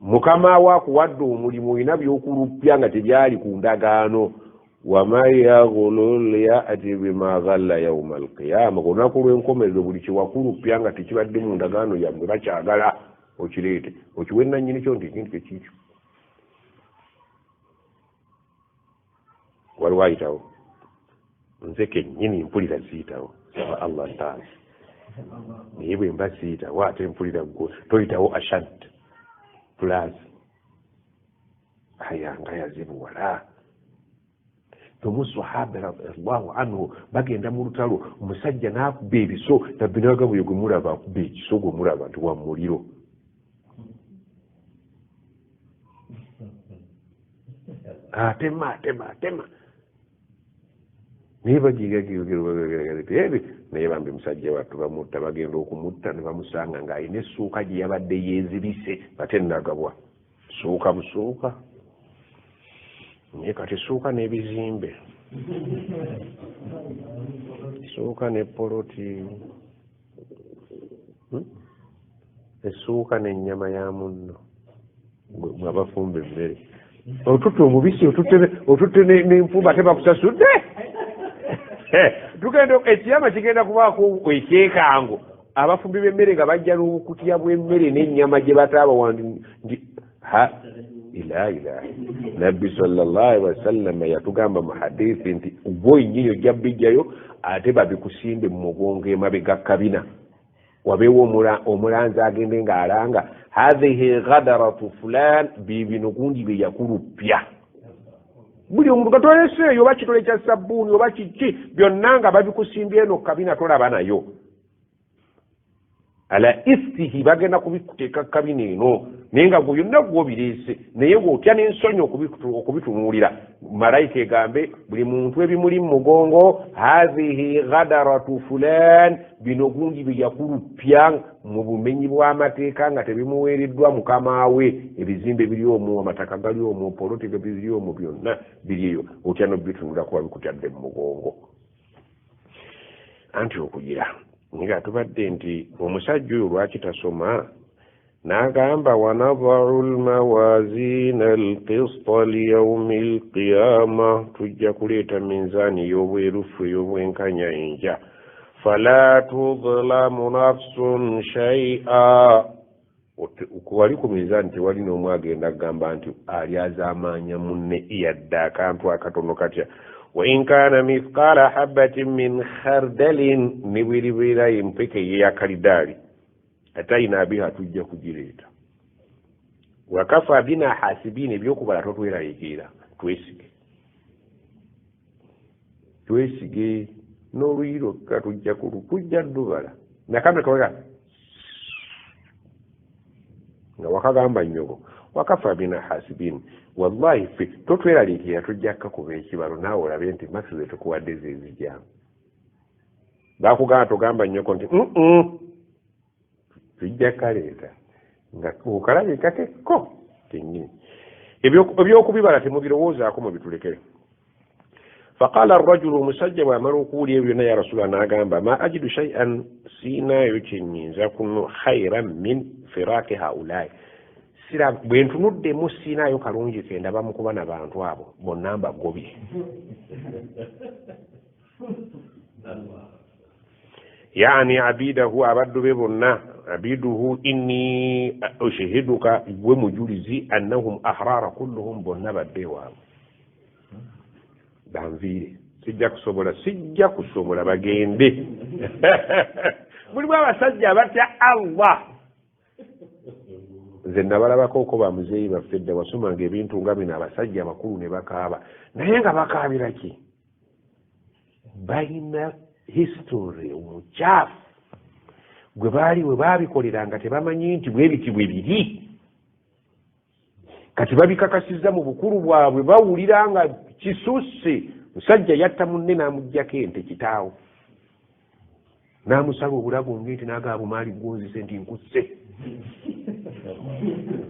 mukama we akuwadde omulimu olina byokulupya nga tebyali ku ndagaano wamayagululu yati bima ghalla yauma alqiyama ku lunaku lw'enkomerero buli kyewakulupya nga tekibadde mu ndagaano yammwe bakyagala okireete okiwe nannyini kyo nti ekintu kyekiikyo waliwo ayitawo nze kennyini mpulira ziyitawo saba Allah taala naye bwe mba ziyitawo ate mpulira gwe toyitawo ashad plus ayanga yazibuwala omusahaba radiyallahu anhu bagenda mu lutalo omusajja n'akuba ebiso nabbi n'agamba oyo gwe mulaba akuba ekiso gwe mulaba nti wa muliro tema naye bagigagirogere naye bambi musajja wattu bamutta bagenda okumutta ne bamusanga ng'alina essuuka gye yabadde yeezibise ate nagabwa suuka busuuka naye kati suuka n'ebizimbe suuka ne poloti essuuka n'ennyama ya munno mwabafumba emmere otutte omubisi otutte n'enfumba tebakusasudde tugenda ekiyama kigenda kubaako ekyekango abafumbi b'emmere nga bajja n'obukutya bw'emmere n'ennyama gye bataaba wandi ila nabbi sallallahu alaihi wasallam yatugamba mu hadithi nti gwenyini ojja bijjayo ate babikusimbe mu mugongo emabega kabina wabeewo omulanzi agende ng'alanga hathihi ghadaratu fulan bibino gundi bye yakulupya buli omuntu katwaleseeyo oba kitole kya sabbuuni oba kiki byonna nga babikusimbye eno kabina tolaba nayo ala istihi bagenda kubikuteeka kabina eno naye nga gwe yonna gwobireese naye gweotya n'ensonyi okubitunuulira malayika egambe buli muntu ebimuli mu mugongo hathihi ghadaratu fulan bino gundi bye yakulupya mu bumenyi bw'amateeka nga tebimuweereddwa mukama we ebizimbe biri omwo amataka gali omwo polotike biri omwo byonna biriyo otya nobitunula kuba bikutyadde mu mugongo anti okugira nga tubadde nti omusajja oyo lwaki tasoma n'agamba wanadau lmawazina alqista liyaumi alqiyama tujja kuleeta minzaani y'obwerufu ey'obwenkanya enja fala tudlamu nafsun shay'a wali ku minzaani tewali n'omu agenda kugamba nti ali azaamaanya munne yadde akantu akatono katya wain kana mithqala habatin min khardalin nibweribeera empeke yeyakalidaali atayina biha tujja kugireeta wakafa bina hasibina ebyokubala totwerayikiira twesige n'oluyiro katujja kujja ddubala nakambe kaweka nga wakagamba nnyoko wakafa bina hasibin wallahi fe totweraliikira tujja kukuba ekibalo naawe olabe nti makisi ze tukuwadde zezijjamu bakugamba togamba nnyoko nti tujja kaleeta nga okalabikakekko kenyini ebyokubibala temubirowoozaako mubitulekere faqala arrajulu omusajja bw'amala okuwulya ebyo byonna ya rasulallah n'agamba ma ajidu shay'an siinaayo kyenyinza kuno khairan min firaaki haulai sira bwe ntunuddemu siinaayo kalungi ke ndaba mu kuba na bantu abo bonna mbagobye yaani abidahu abaddu be bonna abiduhu inni ushihiduka gwe mujulizi annahum ahrara kulluhum bonna badde waabwe banviire sijja kusobola bagende mulimu abasajja abatya allah nze nabalabako oko bamuzeeyi baffe dda wasomanga ebintu nga bino abasajja abakulu ne bakaaba naye nga bakaabira ki balina history omukyafu gwe baali we baabikoleranga tebamanyi nti bwebiti bwe biri kati babikakasizza mu bukulu bwabwe bawulira nga kisusse musajja yatta munne n'amuggyako ente kitaawo n'amusaba obulago ng'ente n'agaba bumaali gonzise nti nkusse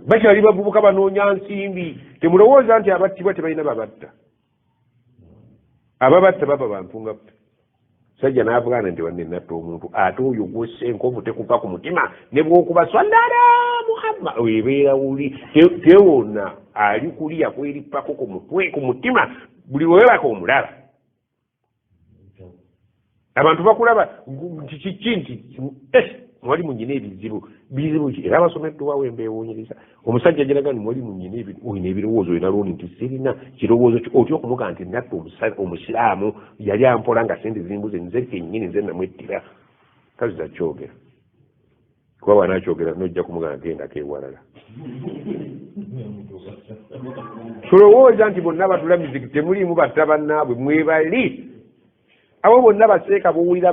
bakyali bavubuka banoonya nsimbi temulowooza nti abattibwa tebalina babatta ababatta baba bantu nga sajja n'avugana nti wanne natta omuntu ate oyo gwesse enkovu tekuva ku mutima ne bw'okuba swallala muhamma webeera wuli tewona ali kuliya kwerippako ku mutwe ku mutima buli wewebaka omulaba abantu bakulaba nti kiki nti mwali munyina ebizibu ki era abasomeddwawo embeewuunyiriza omusajja giraga ni mwali munyina olina ebirowoozo olina looni nti sirina kirowoozo otya okumuga nti natta omusiraamu yali ampola nga sente zimbuze nze kennyini nze namwettira kaziza kyogera kuba bwanakyogera nojja kumuga ngendako ewalala tulowooza nti bonna batula miziki temuliimu batta bannaabwe mwebali abo bonna baseeka buwulira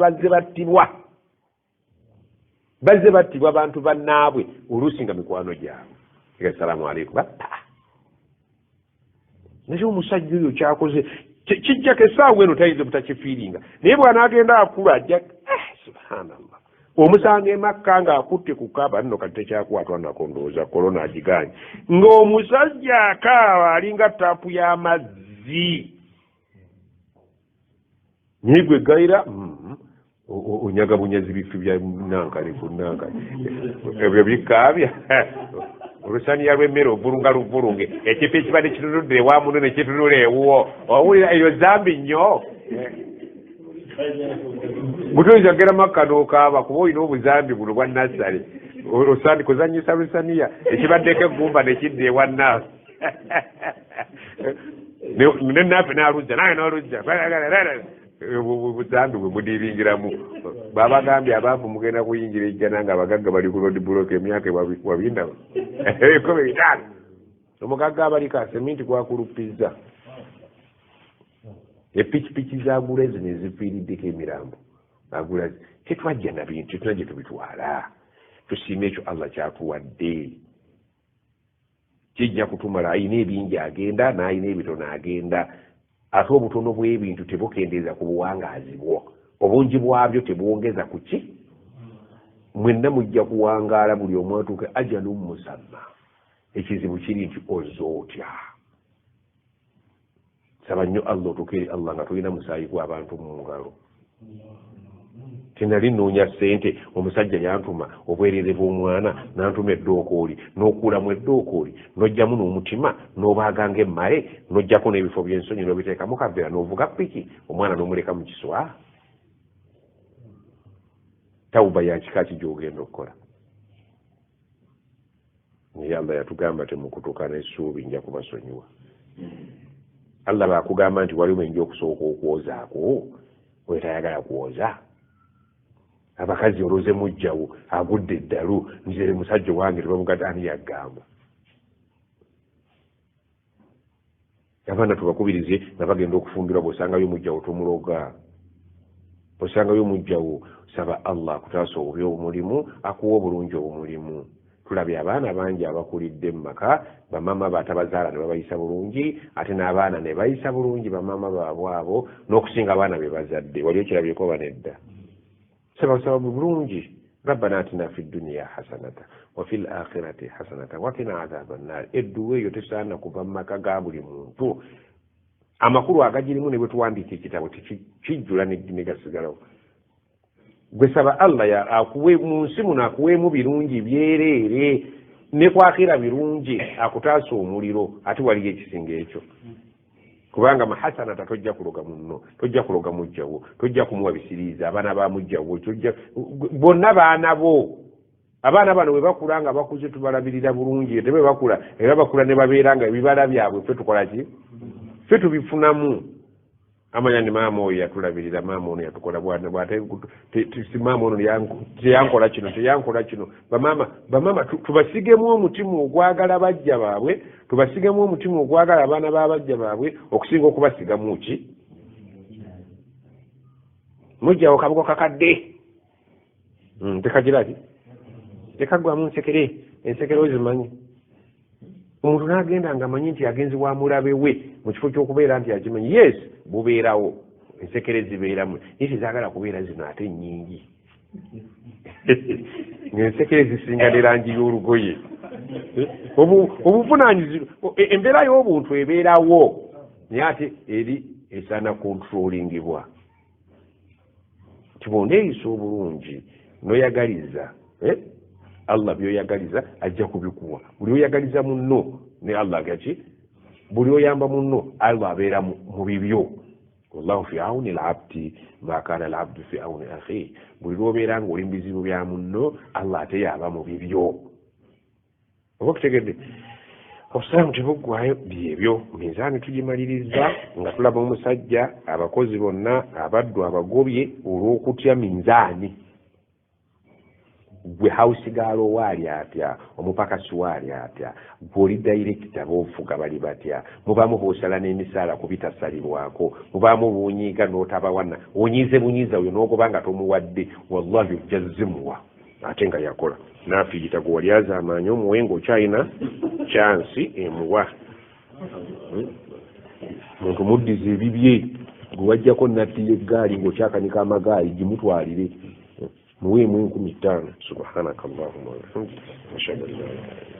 bazze battibwa bantu bannaabwe oluusi nga mikwano gyabwe assalamu alaikum batta naye omusajja oyo kyakoze kijjako essaawa eno tayize butakifiiringa naye bw'anaagenda akula ajja subhanallah omusanga emakka ng'akutte ku kaaba nno kati tekyakwatwa nako ndowooza korona agiganye ng'omusajja akaaba alinga taapu y'amazzi naye gwe gayira onyaga bunyazi bifi bya nankale ebyo bikaabya olusaniya lw'emmere ovulunga luvulunge ekifo ekibadde kitunudde ewa muno ne kitunula ewuwo owulira eyo zambi nnyo butoyinza kugera makka n'okaaba kuba olina obuzambi buno bwa nasale kuzanyisa lusaniya ekibaddeko eggumba nekidda ewa naafe nenaafe n'alujja naye n'olujja buzambi bwe mudiringiramu babagambye abaavu mugenda kuyingira ejjana nga abagagga bali ku road block emyaka wabindaba ebikobe bitaano omugagga abaliko aseminti gwakulupizza epikipiki zagula ezo nezifiiriddeko emirambo agula tetwajja na bintu tetulajje tubitwala tusiima ekyo allah kyatuwadde kijja kutumala ayina ebingi agenda n'ayina ebitono agenda ate obutono bw'ebintu tebukendeeza ku buwangaazi bwo obungi bwabyo tebwongeza ku ki mwenna mujja kuwangaala buli omu atuuke ajalu musamma ekizibu kiri nti ozza otya saba nnyo allah otuuke eri allah nga tulina musaayi gw'abantu mu ngalo tenali nnoonya ssente omusajja yantuma obwerere bw'omwana nantuma eddookooli n'okuulamu eddookooli n'ojjamu n'omutima n'obaaganga emmale n'ojjako n'ebifo by'ensonyi n'obiteekamu kaveera n'ovuga piki omwana n'omuleka mu kiswa tawuba ya kika ki gy'ogenda okukola naye allah yatugamba temukutuka n'essuubi nja kubasonyiwa allah baakugamba nti waliwo enja okusooka okwozaako wetayagala kwoza abakazi oloze mujjawo agudde eddalu nzere musajja wange tebamugada ani yagamba abaana tubakubirize nga bagenda okufumbirwa bw'osangayo mujjawo tomuloga bw'osangayo mujjawo saba allah akutaasa obubi obumulimu akuwa obulungi obumulimu tulabye abaana bangi abakulidde mu maka bamama batabazaala ne babayisa bulungi ate n'abaana ne bayisa bulungi bamama baabwe abo n'okusinga abaana be bazadde wali okirabyeko banedda saba bulungi rabbana atina fi dunya hasanata wa fil akhirati hasanata wa qina adhaban nar edduwa eyo tesaana kuva mu maka ga buli muntu amakulu agagirimu ne bwe tuwandiika ekitabo tekijjula ne gasigalawo gwe saba allah akuwe mu nsi muno akuweemu birungi byereere ne kwakira birungi akutaasa omuliro ate waliyo ekisinga ekyo kubanga mahasanata tojja kuloga munno tojja kuloga mujjawo tojja kumuwa bisiriiza abaana ba mujjawo bonna baana bo abaana bano bwe bakula nga bakuze tubalabirira bulungi ate bwe bakula era bakula ne babeera nga ebibala byabwe ffe tukola ki ffe tubifunamu amanya ni maama oyo yatulabirira maama ono yatukola bwate maama ono teyankola kino bamama tubasigemu omutima ogwagala bajja baabwe tubasigemu omutima ogwagala abaana babajja baabwe okusinga okubasigamu ki mujjawo kabugo kakadde tekagiraki tekagwamu nsekere ensekere ozimanyi omuntu n'agenda ng'amanyi nti agenzi wa mulabe we mu kifo ky'okubeera nti agimanyi yes bubeerawo ensekere zibeeramu naye tezaagala kubeera zino ate nnyingi ng'ensekere zisinga ne langi y'olugoye obuvunaanyizibwa embeera y'obuntu ebeerawo naye ate eri esaana kontrolingibwa nti bw'oneeyisa obulungi n'oyagaliza allah byoyagaliza ajja kubikuwa buli oyagaliza munno ne allah gaki buli oyamba munno allah abeera mu bibyo wallahu fi auni alabdi ma kana alabdu fi auni akhi buli lwobeera nga oli mu bizibu bya munno allah ate yaba mu bibyo oba okutegedde obusiraamu tebuggwayo byebyo minzaani tugimaliriza nga tulaba omusajja abakozi bonna abaddu abagobye olw'okutya minzaani gwe house gaalo waali atya omupakasi waali atya gw'oli dayirekita b'ofuga bali batya mubaamu bw'osala n'emisaala ku bitasalirwako mubaamu bw'onyiiga n'otabawana onyiize bunyiiza oyo n'ogoba nga tomuwadde wallahi ojja zimuwa ate nga yakola n'afiirita gwe wali aza amaanyi omuwe ng'okyalina kyansi emuwa muntu muddiza ebibye gwe wajjako natti y'eggaali ng'okyakanika amagaali gimutwalire muweemu 50,000. subhanaka allahumma wa bihamdika ashhadu an la ilaha illa anta